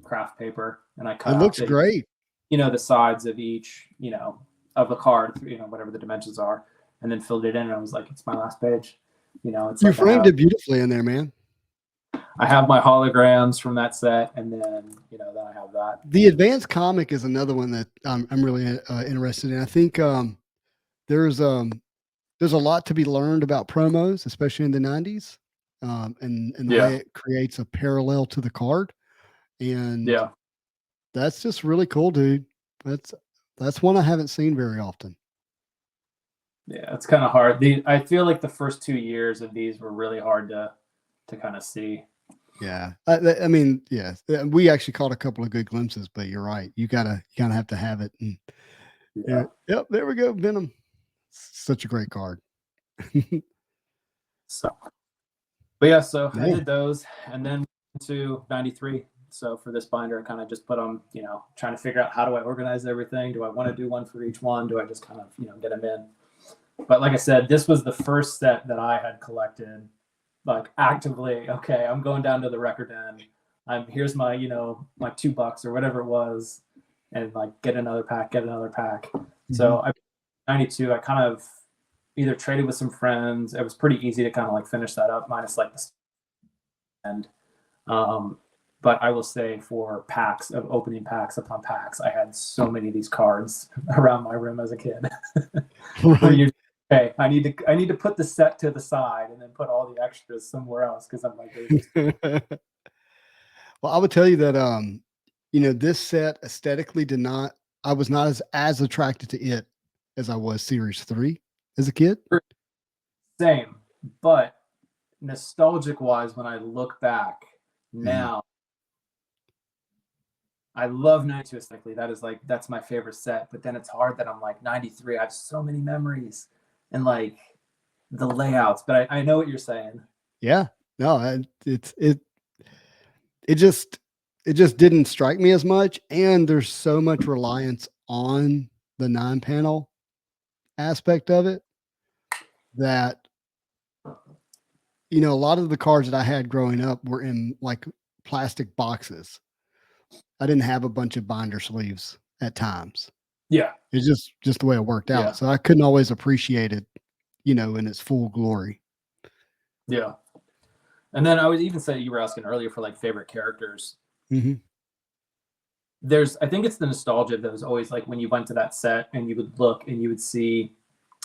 craft paper, and I cut It out looks great. the sides of each of the card, whatever the dimensions are, and then filled it in, and I was like, it's my last page. It's You like framed it beautifully in there, man. I have my holograms from that set, and then I have that. The advanced comic is another one that I'm really interested in. I think there's um, there's a lot to be learned about promos, especially in the '90s, and the way Yeah. it creates a parallel to the card, and Yeah. that's just really cool, dude. That's that's one I haven't seen very often. Yeah, it's kind of hard. I feel like the first 2 years of these were really hard to kind of see. Yeah, I mean, yeah, we actually caught a couple of good glimpses, but you're right. You gotta have to have it. And Yeah. Yeah. Yep. There we go. Venom. Such a great card. So, but yeah, so I Man. did those, and then to 93. So for this binder, I kind of just put them, trying to figure out how do I organize everything. Do I want to do one for each one? Do I just kind of, get them in? But like I said, this was the first set that I had collected, like actively. Okay, I'm going down to the record end. Here's my, my $2 or whatever it was, and like get another pack. So I 92. I kind of either traded with some friends. It was pretty easy to kind of like finish that up, minus like the end. But I will say for packs of opening packs upon packs, I had so many of these cards around my room as a kid. Where you, okay, I need to put the set to the side and then put all the extras somewhere else because I'm like, well, I would tell you that this set aesthetically I was not as attracted to it as I was Series 3 as a kid. Same, but nostalgic wise, when I look back now, I love 92 aesthetically. That's my favorite set. But then it's hard that I'm like 93. I have so many memories and like the layouts. But I know what you're saying. Yeah, no, it just didn't strike me as much, and there's so much reliance on the 9-panel aspect of it that a lot of the cards that I had growing up were in like plastic boxes. I didn't have a bunch of binder sleeves at times. Yeah, it's just the way it worked out. Yeah. So I couldn't always appreciate it, in its full glory. Yeah. And then I would even say, you were asking earlier for like favorite characters. Mhm. I think it's the nostalgia that was always like when you went to that set and you would look and you would see,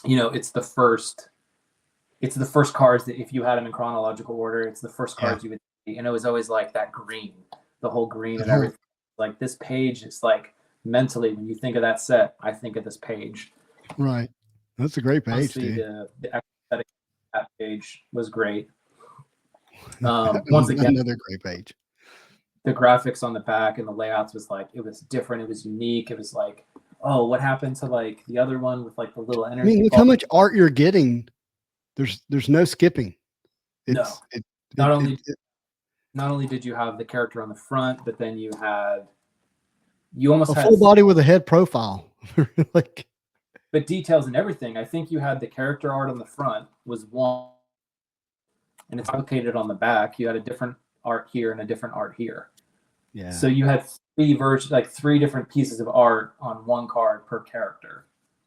it's the first cards that if you had them in chronological order, it's the first cards you would see. And it was always like that green, the whole green and everything. Like this page is like mentally, when you think of that set, I think of this page. Right. That's a great page, Honestly, dude. the aesthetic of that page was great. Once again, another great page. The graphics on the back and the layouts was like, it was different. It was unique. It was like, oh, what happened to like the other one with like the little energy? I mean, look how much art you're getting. There's no skipping. Not only did you have the character on the front, but then you almost a had full body with a head profile. Like, but details and everything. I think you had the character art on the front was one, and it's located on the back. You had a different art here and a different art here. Yeah. So you had three different pieces of art on one card per character.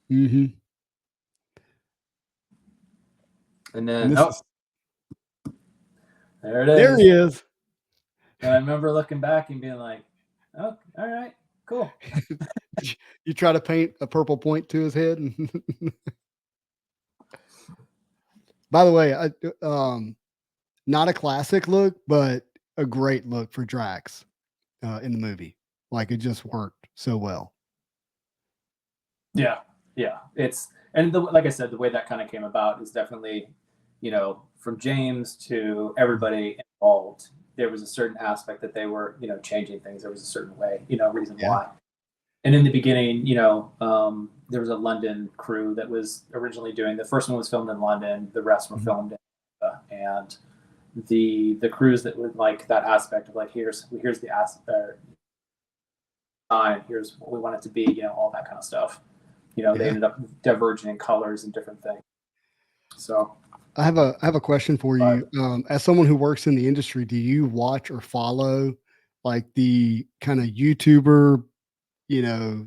Mm-hmm. And then there it is. There he is. And I remember looking back and being like, "Oh, all right, cool." You try to paint a purple point to his head. By the way, not a classic look, but a great look for Drax in the movie. Like, it just worked so well. Yeah. Like I said, the way that kind of came about is definitely, from James to everybody involved, there was a certain aspect that they were, changing things. There was a certain way, reason why. And in the beginning, there was a London crew that was originally doing, the first one was filmed in London, the rest were filmed in and the crews that would like that aspect of like, here's the aspect, here's what we want it to be, all that kind of stuff. They ended up diverging in colors and different things. So I have a question for you. As someone who works in the industry, do you watch or follow like the kind of YouTuber,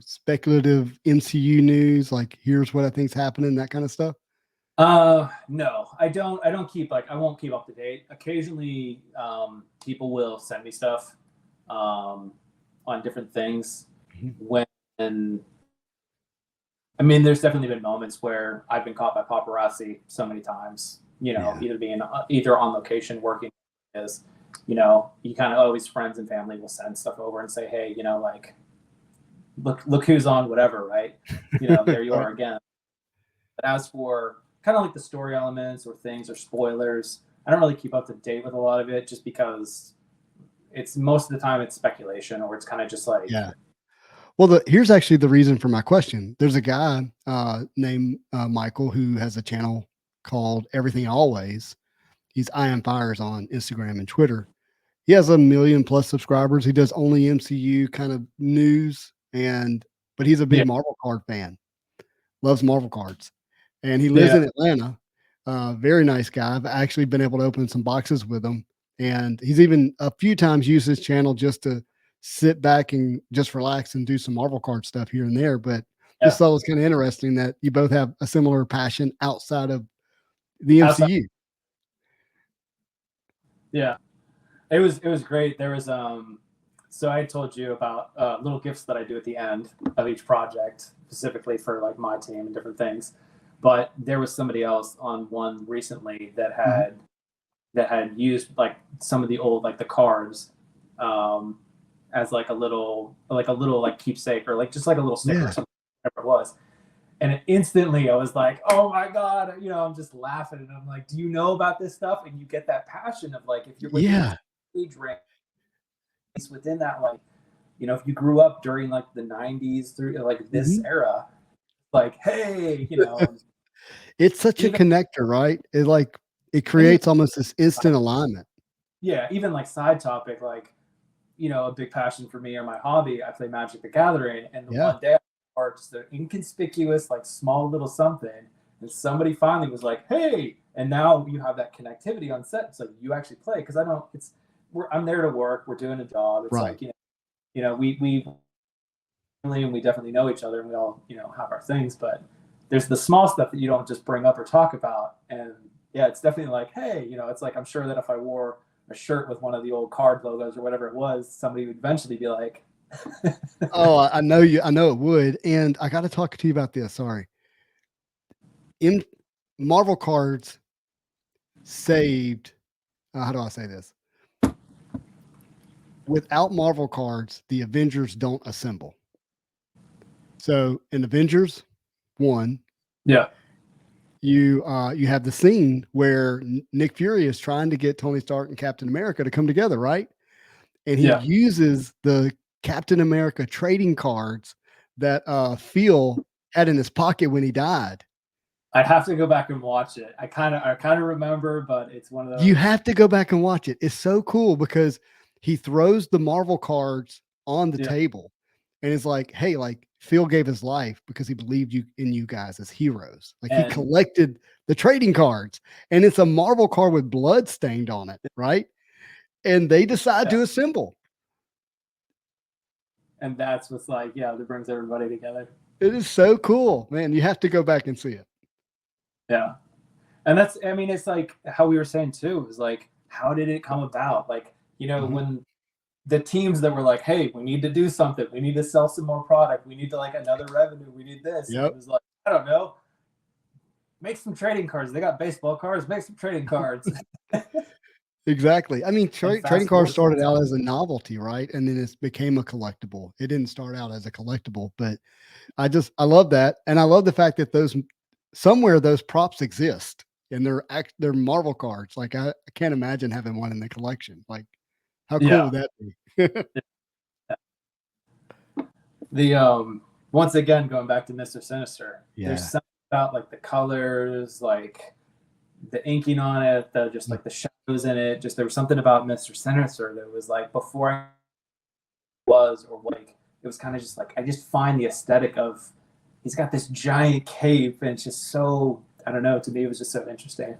speculative MCU news? Like, here's what I think's happening, that kind of stuff. No, I don't I won't keep up to date. Occasionally, people will send me stuff, on different things when, I mean, there's definitely been moments where I've been caught by paparazzi so many times, either on location working is, you kind of always friends and family will send stuff over and say, hey, like, look who's on whatever, right? There you are again. But as for kind of like the story elements or things or spoilers, I don't really keep up to date with a lot of it just because it's most of the time it's speculation or it's kind of just like, Well, here's actually the reason for my question. There's a guy named Michael who has a channel called Everything Always. He's I Am Fires on Instagram and Twitter. He has 1 million plus subscribers. He does only MCU kind of news, but he's a Yeah, big Marvel card fan. Loves Marvel cards, and he lives yeah, in Atlanta. Very nice guy. I've actually been able to open some boxes with him, and he's even a few times used his channel just to sit back and just relax and do some Marvel card stuff here and there. But just yeah. thought it was kind of interesting that you both have a similar passion outside of the Outside, MCU. yeah. It was great. There was so I told you about little gifts that I do at the end of each project, specifically for like my team and different things. But there was somebody else on one recently Mhm. that had used like some of the old like the cards um, as like a little like keepsake or like just like a little sticker or Yeah, something, whatever it was. And instantly I was like, oh my God, you know, I'm just laughing and I'm like, do you know about this stuff? And you get that passion of like, if you're within this yeah. age range, within that, like, you know, if you grew up during like the 90s through like this Mhm. era, like, hey, you know, It's such a even, connector, right? It and even, creates almost this instant alignment. yeah, even like side topic, like, you know, a big passion for me or my hobby, I play Magic the Gathering. And the Yeah. one day, or just an inconspicuous, like small little something, and somebody finally was like, hey, and now you have that connectivity on set. It's like you actually play because I don't, I'm there to work, we're doing a job. It's Right. like, we definitely know each other and we all, you know, have our things, but there's the small stuff that you don't just bring up or talk about. And yeah, it's definitely like, hey, you know, it's like I'm sure that if I wore a shirt with one of the old card logos or whatever it was, somebody would eventually be like, Oh, I know you. I know it would. And I got to talk to you about this. Sorry. In Marvel cards saved, how do I say this? Without Marvel cards, the Avengers don't assemble. So in Avengers 1, yeah, you have the scene where Nick Fury is trying to get Tony Stark and Captain America to come together, right? And he yeah. uses the Captain America trading cards that Phil had in his pocket when he died. I'd have to go back and watch it. I kind of remember, but it's one of You those. have to go back and watch it. It's so cool because he throws the Marvel cards on the Yeah, table and is like, hey, like Phil gave his life because he believed you guys as heroes. Like he and collected the trading cards and it's a Marvel card with blood stained on it, right? And they decide yeah, to assemble. and that's what's like, yeah, that brings everybody together. It is so cool, man. You have to go back and see it. Yeah, and that's, I mean, it's like how we were saying too. Is like, how did it come about? Like, you know, Mhm. when the teams that were like, hey, we need to do something, we need to sell some more product, we need to like another revenue, we need this, and it Yep. was like, I don't know, make some trading cards. They got baseball cards, make some trading cards. Exactly. I mean, And trading fast cards forward to started what's out happening. as a novelty, right? And then it became a collectible. It didn't start out as a collectible, but I love that, and I love the fact that those somewhere those props exist and they're Marvel cards. Like I can't imagine having one in the collection. Like how cool Yeah, would that be? the once again going back to Mr. Sinister, there's Yeah. something about like the colors, like the inking on it, the just like the shadows in it. Just there was something about Mr. Sinister that was like before I was or like it was kind of just like I just find the aesthetic of he's got this giant cape and it's just so I don't know, to me it was just so interesting.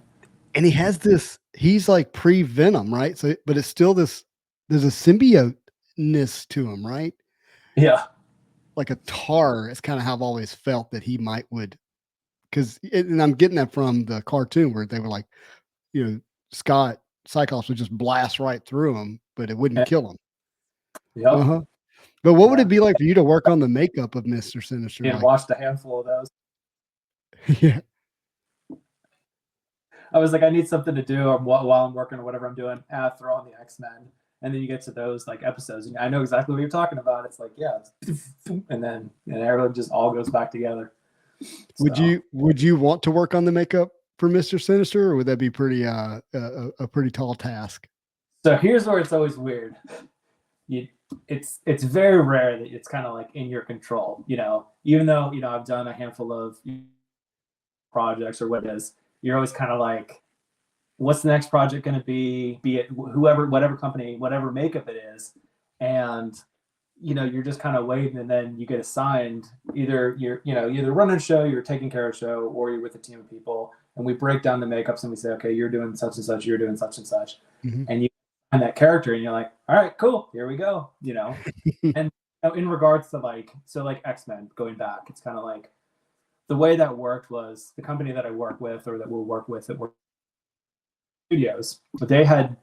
And he has this. He's like pre Venom, right? So, but it's still this. There's a symbioteness to him, right? Yeah. Like a tar. It's kind of how I've always felt that he might would because, and I'm getting that from the cartoon where they were like, you know, Scott Cyclops would just blast right through him, but it wouldn't Yeah. kill him. Uh Yep. huh. But what would Yeah. it be like for you to work on the makeup of Mister Sinister? And Like, watched a handful of those. yeah, I was like, I need something to do while I'm working or whatever I'm doing. Throw on the X-Men, and then you get to those like episodes, and I know exactly what you're talking about. It's like, yeah, and then everyone just all goes back together. So, would you want to work on the makeup for Mister Sinister, or would that be pretty a pretty tall task? so here's where it's always weird. you it's very rare that it's kind of like in your control, even though, I've done a handful of projects or what it is, you're always kind of like, what's the next project going to be it whoever, whatever company, whatever makeup it is. And, you're just kind of waiting, and then you get assigned either you're running a show, you're taking care of a show, or you're with a team of people, and we break down the makeups and we say, okay, you're doing such and such, you're doing such and such. Mhm. And you find that character and you're like, all right, cool, here we go. And in regards to like X-Men, going back, it's kind of like the way that worked was the company that I work with, or that we'll work with, that were studios, but they had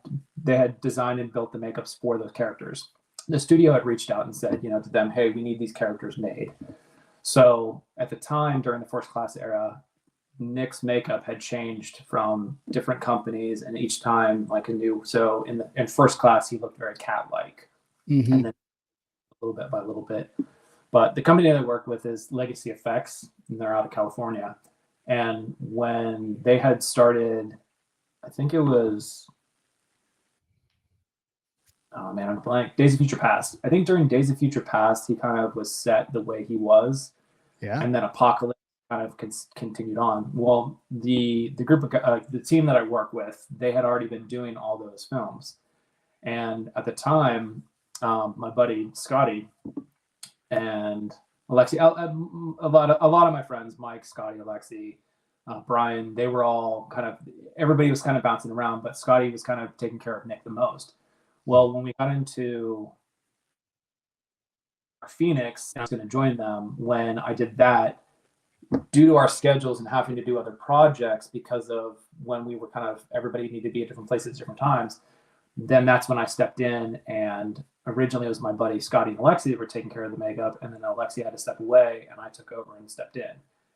designed and built the makeups for those characters. The studio had reached out and said, to them, hey, we need these characters made. So at the time, during the First Class era, Nick's makeup had changed from different companies, and each time like a new. So in First Class, he looked very cat-like, Mm-hmm. and then a little bit by little bit. But the company that I work with is Legacy Effects, and they're out of California. And when they had started, I think it was, oh man, I'm blank. Days of Future Past. I think during Days of Future Past, he kind of was set the way he was. Yeah. And then Apocalypse kind of continued on. Well, the group of the team that I work with, they had already been doing all those films. And at the time, my buddy Scotty and Alexi, a lot of my friends, Mike, Scotty, Alexi, Brian, they were all everybody was kind of bouncing around, but Scotty was kind of taking care of Nick the most. Well, when we got into Phoenix, I was going to join them. When I did that, due to our schedules and having to do other projects, because of when we were everybody needed to be at different places at different times, then that's when I stepped in. And originally it was my buddy Scotty and Alexi that were taking care of the makeup, and then Alexi had to step away, and I took over and stepped in.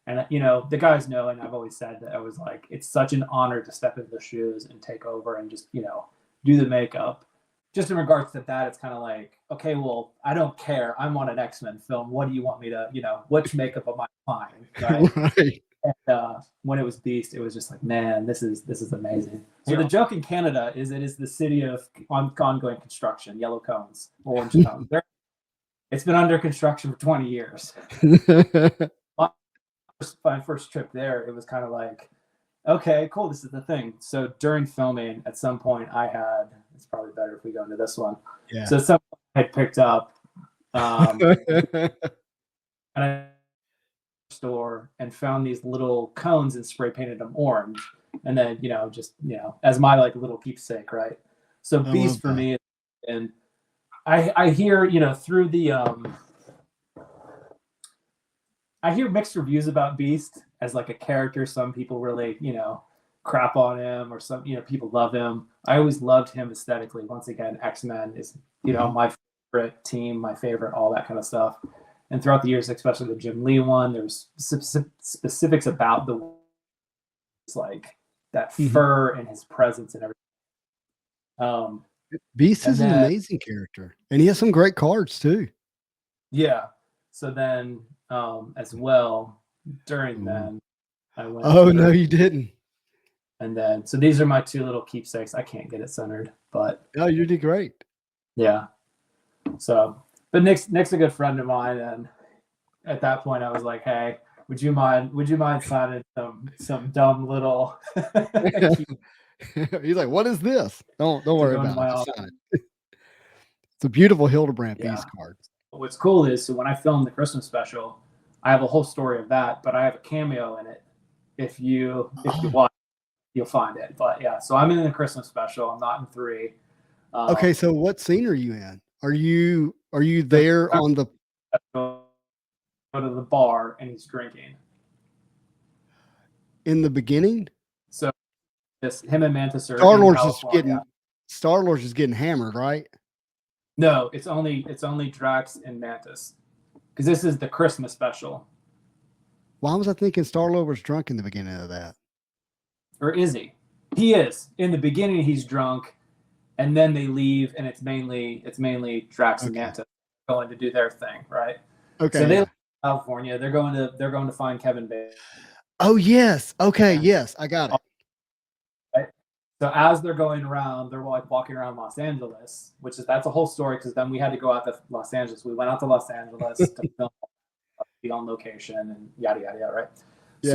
And the guys know, and I've always said that I was like, it's such an honor to step into the shoes and take over and just do the makeup. Just in regards to that, it's kind of like, okay, well, I don't care. I'm on an X-Men film. What do you want me to, which makeup am I fine? Right. Right. And when it was Beast, it was just like, man, this is amazing. So the joke in Canada is it is the city of ongoing construction, yellow cones, orange cones. It's been under construction for 20 years. My first trip there, it was kind of like, okay, cool, this is the thing. So during filming, at some point it's probably better if we go into this one. Yeah. So at some point I picked up and I store and found these little cones and spray painted them orange. And then, as my like little keepsake, right? So Beast for me, and I hear, through the I hear mixed reviews about Beast as like a character. Some people really, crap on him, or some, people love him. I always loved him aesthetically. Once again, X-Men is, my favorite team, my favorite, all that kind of stuff. And throughout the years, especially the Jim Lee one, there's specifics about the, like that fur and his presence and everything. Beast is an amazing character, and he has some great cards too. Yeah. So then, as well, during then, I went. Oh no, you didn't. And then, so these are my two little keepsakes. I can't get it centered, but no, you did great. Yeah. So, but Nick's a good friend of mine, and at that point, I was like, "Hey, would you mind signing some dumb little?" He's like, "What is this? Don't worry about it. Sign it." It's a beautiful Hildebrand Beast card. What's cool is, so when I filmed the Christmas special, I have a whole story of that, but I have a cameo in it. If you watch, you'll find it. But yeah, so I'm in the Christmas special. I'm not in 3. Okay, so what scene are you in? Are you there on the? Go to the bar and he's drinking. In the beginning. So him and Mantis are. Star-Lord's is getting hammered, right? No, it's only Drax and Mantis, because this is the Christmas special. Why was I thinking Star-Lord was drunk in the beginning of that? Or is he? He is. In the beginning, he's drunk, and then they leave, and it's mainly Drax and Mantis going to do their thing, right? Okay. So they leave California. They're going to find Kevin Bacon. Oh yes. Okay. Yes, I got it. Right? So as they're going around, they're like walking around Los Angeles, that's a whole story because then we had to go out to Los Angeles. We went out to Los Angeles to film, be on location, and yada yada yada, right? Yeah.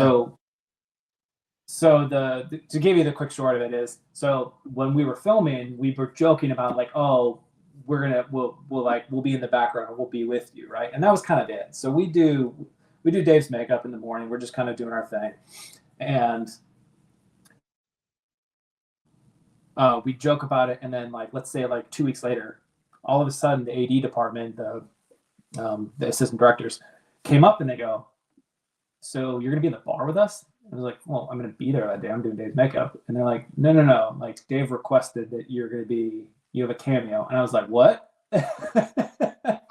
So to give you the quick short of it is, so when we were filming, we were joking about like, oh, we'll be in the background or we'll be with you, right? And that was kind of it. So we do Dave's makeup in the morning. We're just kind of doing our thing, and we joke about it. And then like let's say like 2 weeks later, all of a sudden the AD department, the assistant directors, came up and they go, "So you're gonna be in the bar with us?" I was like, "Well, I'm gonna be there that day. I'm doing Dave's makeup." And they're like, "No. Like Dave requested that you have a cameo." And I was like, "What?"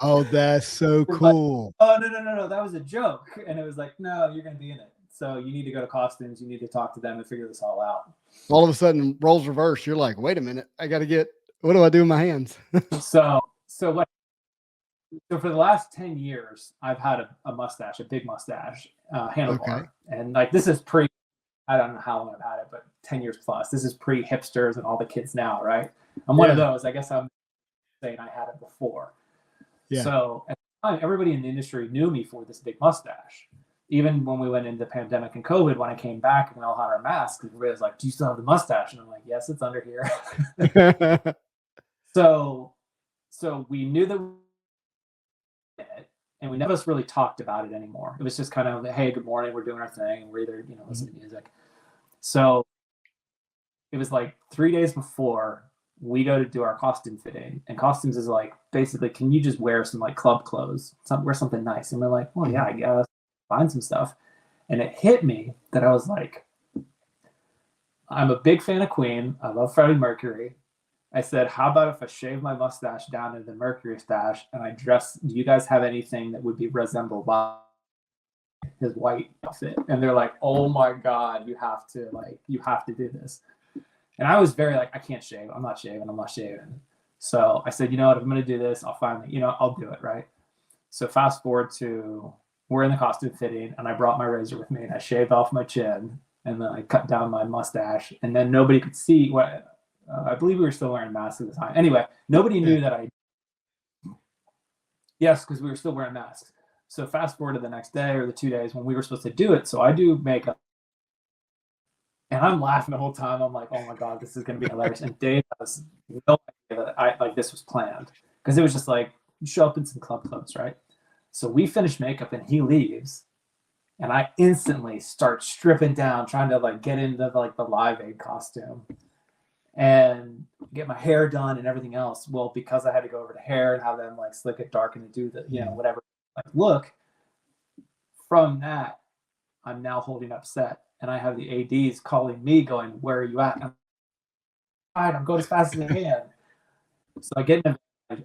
Oh, that's so Like, cool. oh no, that was a joke. And it was like, "No, you're gonna be in it. So you need to go to costumes. You need to talk to them and figure this all out." All of a sudden, roles reverse. You're like, wait a minute, what do I do with my hands? So for the last 10 years, I've had a mustache, a big mustache, handlebar. Okay. And like this is I don't know how long I've had it, but 10 years plus. This is pre hipsters and all the kids now, right? I'm one of those. I guess I'm saying I had it before. Yeah. So at the time, everybody in the industry knew me for this big mustache. Even when we went into the pandemic and COVID, when I came back and we all had our masks, everybody was like, "Do you still have the mustache?" And I'm like, "Yes, it's under here." So we knew that and we never really talked about it anymore. It was just kind of, hey, good morning, we're doing our thing, and we're either listening to music. So it was like 3 days before we go to do our costume fitting, and costumes is like basically, can you just wear some like club clothes, wear something nice? And we're like, well, yeah, I guess find some stuff. And it hit me that I was like, I'm a big fan of Queen. I love Freddie Mercury. I said, how about if I shave my mustache down into the Mercury stash and I dress? Do you guys have anything that would be resembled by his white outfit? And they're like, oh my God, you have to do this. And I was very like, I can't shave. I'm not shaving. So I said, you know what? If I'm going to do this, I'll do it. Right. So fast forward to, we're in the costume fitting and I brought my razor with me and I shaved off my chin and then I cut down my mustache and then nobody could see what, I believe we were still wearing masks at the time. Anyway, nobody knew that yes, because we were still wearing masks. So fast forward to the next day or the 2 days when we were supposed to do it. So I do makeup and I'm laughing the whole time. I'm like, oh my God, this is going to be hilarious. And Dave has no idea that this was planned because it was just like, you show up in some club clothes, right? So we finish makeup and he leaves. And I instantly start stripping down, trying to like get into like the Live Aid costume and get my hair done and everything else. Well, because I had to go over to hair and have them like slick it, darken and do the, whatever like look. From that, I'm now holding up set and I have the ADs calling me going, where are you at? And I'm going as fast as I can. So I get in,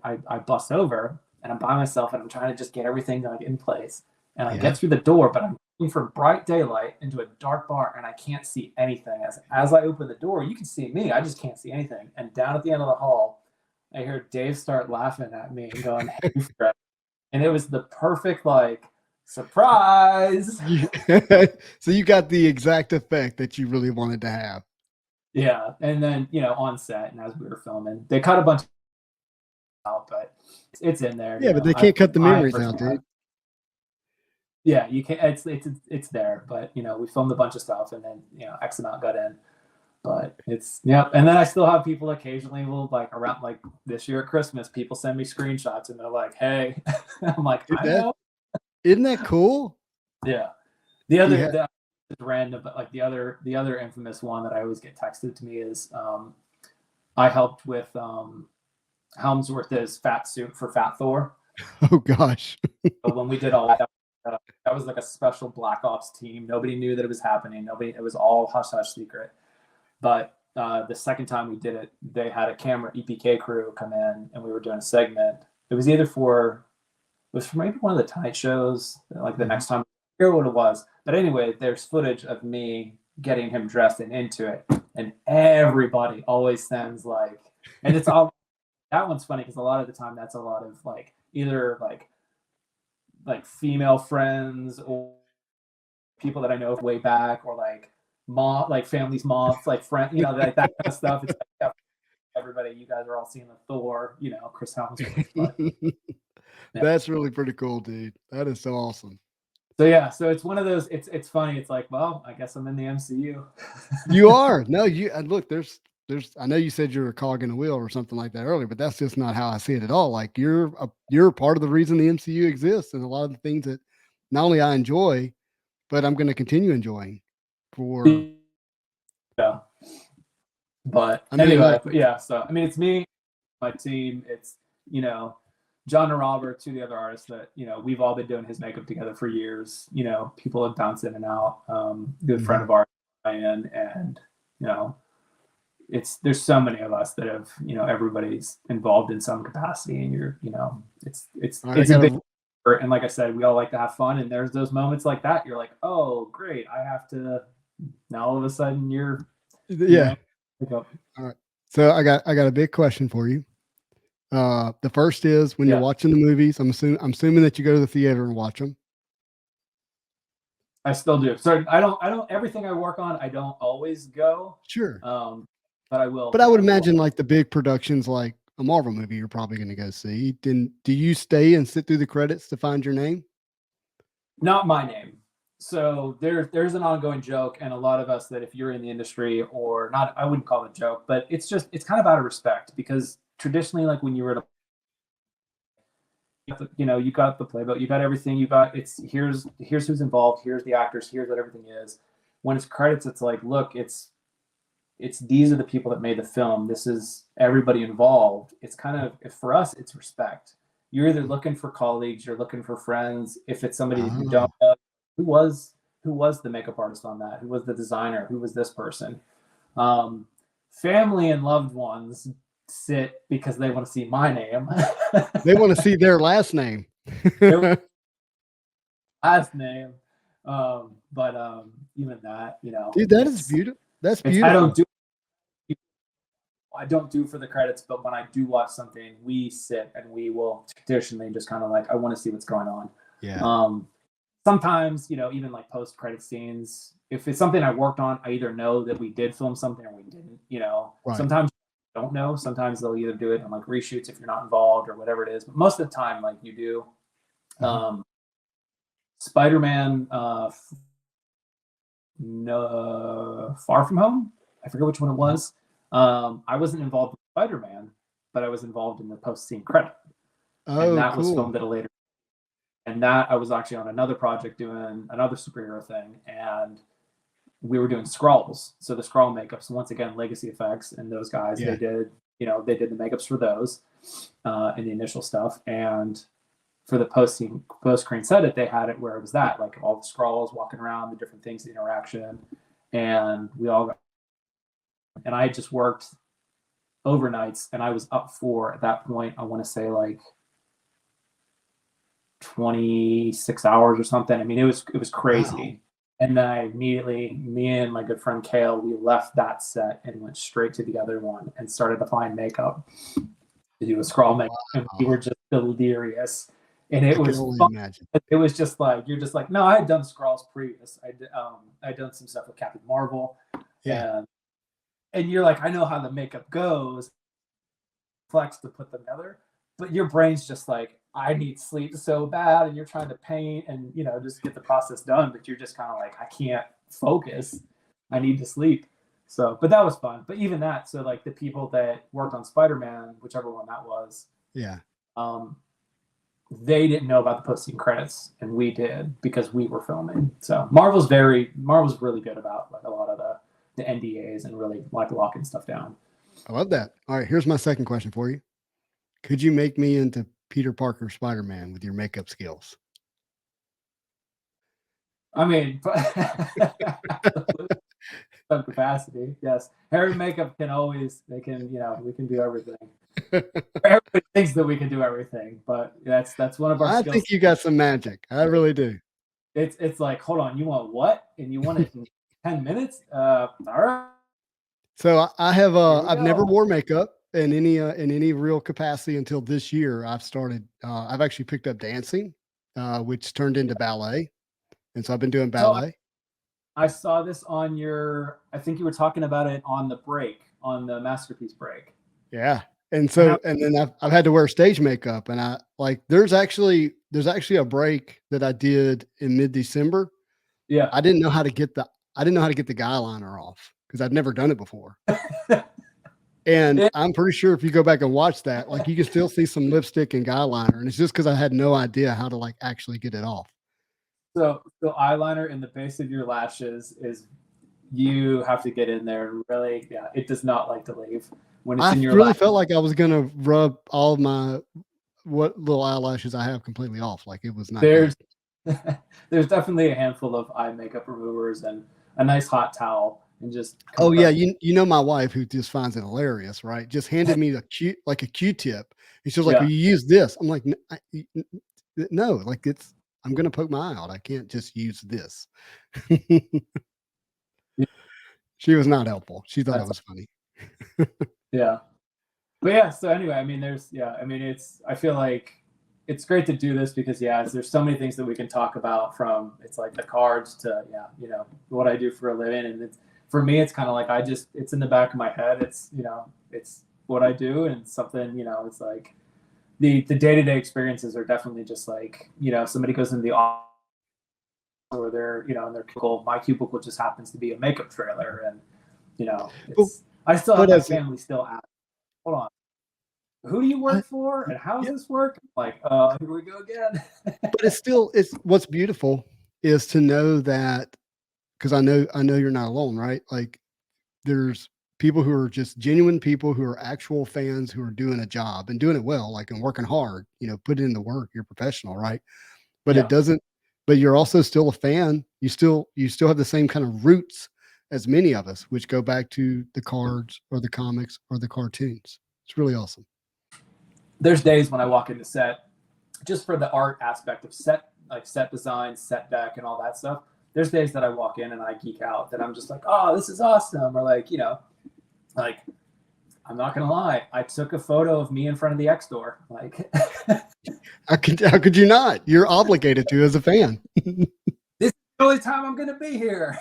I bust over and I'm by myself and I'm trying to just get everything like in place. And I get through the door, but I'm looking for bright daylight into a dark bar and I can't see anything. As I open the door, you can see me. I just can't see anything. And down at the end of the hall, I hear Dave start laughing at me and going, hey, Fred. And it was the perfect like surprise. So you got the exact effect that you really wanted to have. Yeah. And then, on set and as we were filming, they cut a bunch out, but it's in there. Yeah, but they can't cut the memories out, dude. Yeah, you can't. It's there, but we filmed a bunch of stuff, and then X amount got in, but it's And then I still have people occasionally will like around like this year at Christmas, people send me screenshots and they're like, "Hey," I'm like, I know. Isn't that cool? Yeah. The other random, but like the other infamous one that I always get texted to me is I helped with Helmsworth's fat suit for Fat Thor. Oh gosh. But when we did all that was like a special Black Ops team. Nobody knew that it was happening. It was all hush hush secret. But the second time we did it, they had a camera EPK crew come in and we were doing a segment. It was for maybe one of the Tonight shows, like the next time. I forget what it was. But anyway, there's footage of me getting him dressed and into it. And everybody always sends like, and it's all, that one's funny because a lot of the time that's a lot of like either like female friends or people that I know way back or like moth, like family's moth, like friend, like that kind of stuff. It's like, yeah, everybody, you guys are all seeing the Thor, Chris Hemsworth. But yeah. That's really pretty cool, dude. That is so awesome. So yeah, so it's one of those. It's funny. It's like, well, I guess I'm in the MCU. You are. No, you and look, there's I know you said you're a cog in the wheel or something like that earlier, but that's just not how I see it at all. Like you're part of the reason the MCU exists and a lot of the things that not only I enjoy, but I'm going to continue enjoying for Yeah. But I mean, anyway, but yeah. So I mean, it's me, my team. It's John and Robert, two of the other artists that we've all been doing his makeup together for years. People have bounced in and out. Good friend of ours, Ryan, and there's so many of us that have everybody's involved in some capacity, and it's a big effort. And like I said, we all like to have fun, and there's those moments like that. You're like, oh great, I have to now. All of a sudden, you're all right. So I got a big question for you. The first is when you're watching the movies, I'm assuming that you go to the theater and watch them. I still do. So I don't everything I work on, I don't always go. Sure. But I will. But I would imagine like the big productions, like a Marvel movie, you're probably going to go see. Do you stay and sit through the credits to find your name? Not my name. So there's an ongoing joke, and a lot of us that if you're in the industry or not, I wouldn't call it a joke, but it's kind of out of respect, because traditionally, like when you were you got the playbook, you got everything, here's who's involved, here's the actors, here's what everything is. When it's credits, it's like, look, it's these are the people that made the film. This is everybody involved. It's kind of, for us, it's respect. You're either looking for colleagues, you're looking for friends. If it's somebody that you don't know, who was the makeup artist on that? Who was the designer? Who was this person? Family and loved ones sit because they want to see my name. They want to see their last name. Last name. But even that, dude, that is beautiful. That's beautiful. I don't do for the credits, but when I do watch something, we sit and we will traditionally just kind of like, I want to see what's going on. Yeah. Sometimes, even like post-credit scenes, if it's something I worked on, I either know that we did film something or we didn't. Right. Sometimes I don't know. Sometimes they'll either do it on like reshoots if you're not involved or whatever it is. But most of the time, like you do. Spider-Man, Far From Home. I forget which one it was. I wasn't involved with Spider-Man, but I was involved in the post-scene credit. And that was filmed at a later. And that I was actually on another project doing another superhero thing, and we were doing Skrulls. So the Skrull makeups, once again, Legacy Effects, and those guys, they did the makeups for those and the initial stuff. And for the post-screen edit, they had it where it was that, like all the Skrulls walking around, the different things, the interaction, and we all got. And I just worked overnights, and I was up for, at that point, I want to say like 26 hours or something. I mean, it was crazy. Wow. And then I immediately, me and my good friend Kale, we left that set and went straight to the other one and started applying makeup to do a Skrull makeup. And we were just delirious. And it was fun. It was just like, you're just like, no, I had done Skrulls previous. I'd done some stuff with Captain Marvel. Yeah. And you're like, I know how the makeup goes. Flex to put them together. But your brain's just like, I need sleep so bad, and you're trying to paint and just get the process done, but you're just kind of like, I can't focus. I need to sleep. So, but that was fun. But even that, so like the people that worked on Spider-Man, whichever one that was, they didn't know about the post-scene credits, and we did because we were filming. So Marvel's really good about like a lot of the NDAs and really like locking stuff down. I love that. All right, here's my second question for you. Could you make me into Peter Parker Spider-Man with your makeup skills? I mean, some capacity, yes. Hair and makeup we can do everything. Everybody thinks that we can do everything, but that's one of our skills. I think you got some magic. I really do. It's like, hold on, you want what? And you want it in 10 minutes? All right. So I have I've never wore makeup in any real capacity until this year. I've actually picked up dancing, which turned into ballet. And so I've been doing ballet. I saw this on your. I think you were talking about it on the break, on the masterpiece break. Yeah. And And how? so, and then I've had to wear stage makeup, and I like there's actually a break that I did in mid-December. Yeah. I didn't know how to get the I didn't know how to get the guy liner off because I'd never done it before. And Yeah. I'm pretty sure if you go back and watch that, like you can still see some lipstick and guy liner, and it's just because I had no idea how to like actually get it off. So eyeliner in the base of your lashes is you have to get in there and really, yeah, it does not like to leave when it's I in your really lash. felt like I was gonna rub all of my what little eyelashes I have completely off. Like it was not good. There's there's definitely a handful of eye makeup removers and a nice hot towel and just Oh yeah, compress. you know my wife who just finds it hilarious, right? Just handed me a Q-tip, and she was like, "Will Yeah. you use this?" I'm like, No, like it's I'm gonna poke my eye out. I can't just use this." Yeah, She was not helpful. She thought it that's was funny. yeah. But yeah, so anyway, I mean, I feel like it's great to do this because yeah, there's so many things that we can talk about from it's like the cards to yeah, what I do for a living, and it's for me, it's kind of like it's in the back of my head. It's what I do, and something it's like the day to day experiences are definitely just like somebody goes into the office or they're in their cubicle. My cubicle just happens to be a makeup trailer, and But it's I still have but my as family still ask, hold on, who do you I, work for and how does yeah, this work? Like, here we go again. but it's what's beautiful is to know that because I know you're not alone, right? Like there's people who are just genuine people who are actual fans who are doing a job and doing it well, like and working hard, putting in the work. You're professional, right? But it Yeah, doesn't, but you're also still a fan. You still have the same kind of roots as many of us, which go back to the cards or the comics or the cartoons. It's really awesome. there's days when I walk into set just for the art aspect of set, like set design, set deck, and all that stuff. There's days that I walk in and I geek out that I'm just like, oh, this is awesome, or like like I'm not gonna lie, I took a photo of me in front of the X door, like How could you not? You're obligated to as a fan. this is the only time I'm gonna be here.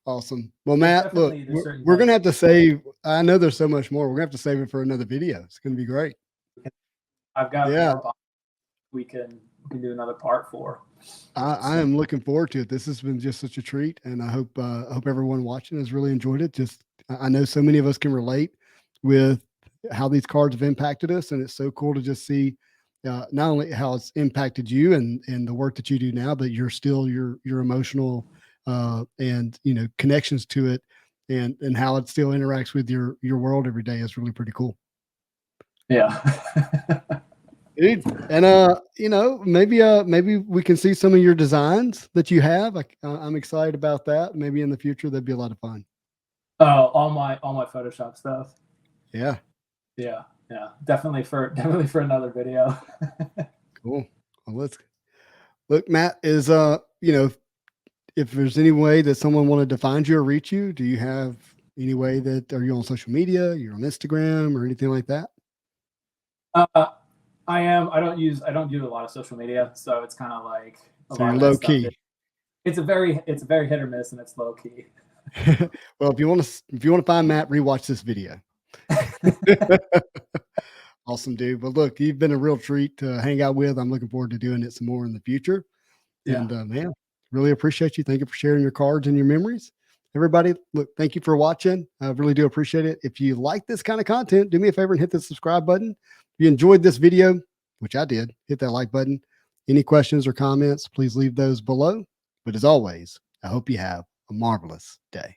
Awesome. Well, Matt, look, There's we're, certain we're going to days have to save, I know there's so much more. We're going to have to save it for another video. It's going to be great. I've got Yeah. more we can do another part for. I So, am looking forward to it. This has been just such a treat. And I hope everyone watching has really enjoyed it. Just, I know so many of us can relate with how these cards have impacted us. And it's so cool to just see not only how it's impacted you and the work that you do now, but your emotional and connections to it and how it still interacts with your world every day is really pretty cool. yeah. Dude, and maybe we can see some of your designs that you have. I'm excited about that. Maybe in the future that'd be a lot of fun. Oh, all my Photoshop stuff. Yeah, Yeah, yeah, definitely for another video. cool. Well, let's look. Matt is if there's any way that someone wanted to find you or reach you, do you have any way that are you on social media? You're on Instagram or anything like that? uh, I am. I don't do a lot of social media, so it's kind of like a So lot you're of that low stuff. key. It's a very hit or miss, and it's low key. Well, if you want to find Matt, rewatch this video. Awesome, dude. But look, you've been a real treat to hang out with. I'm looking forward to doing it some more in the future. Yeah, And man, really appreciate you. Thank you for sharing your cards and your memories. Everybody, look, thank you for watching. I really do appreciate it. If you like this kind of content, do me a favor and hit the subscribe button. If you enjoyed this video, which I did, hit that like button. Any questions or comments, please leave those below. But as always, I hope you have a marvelous day.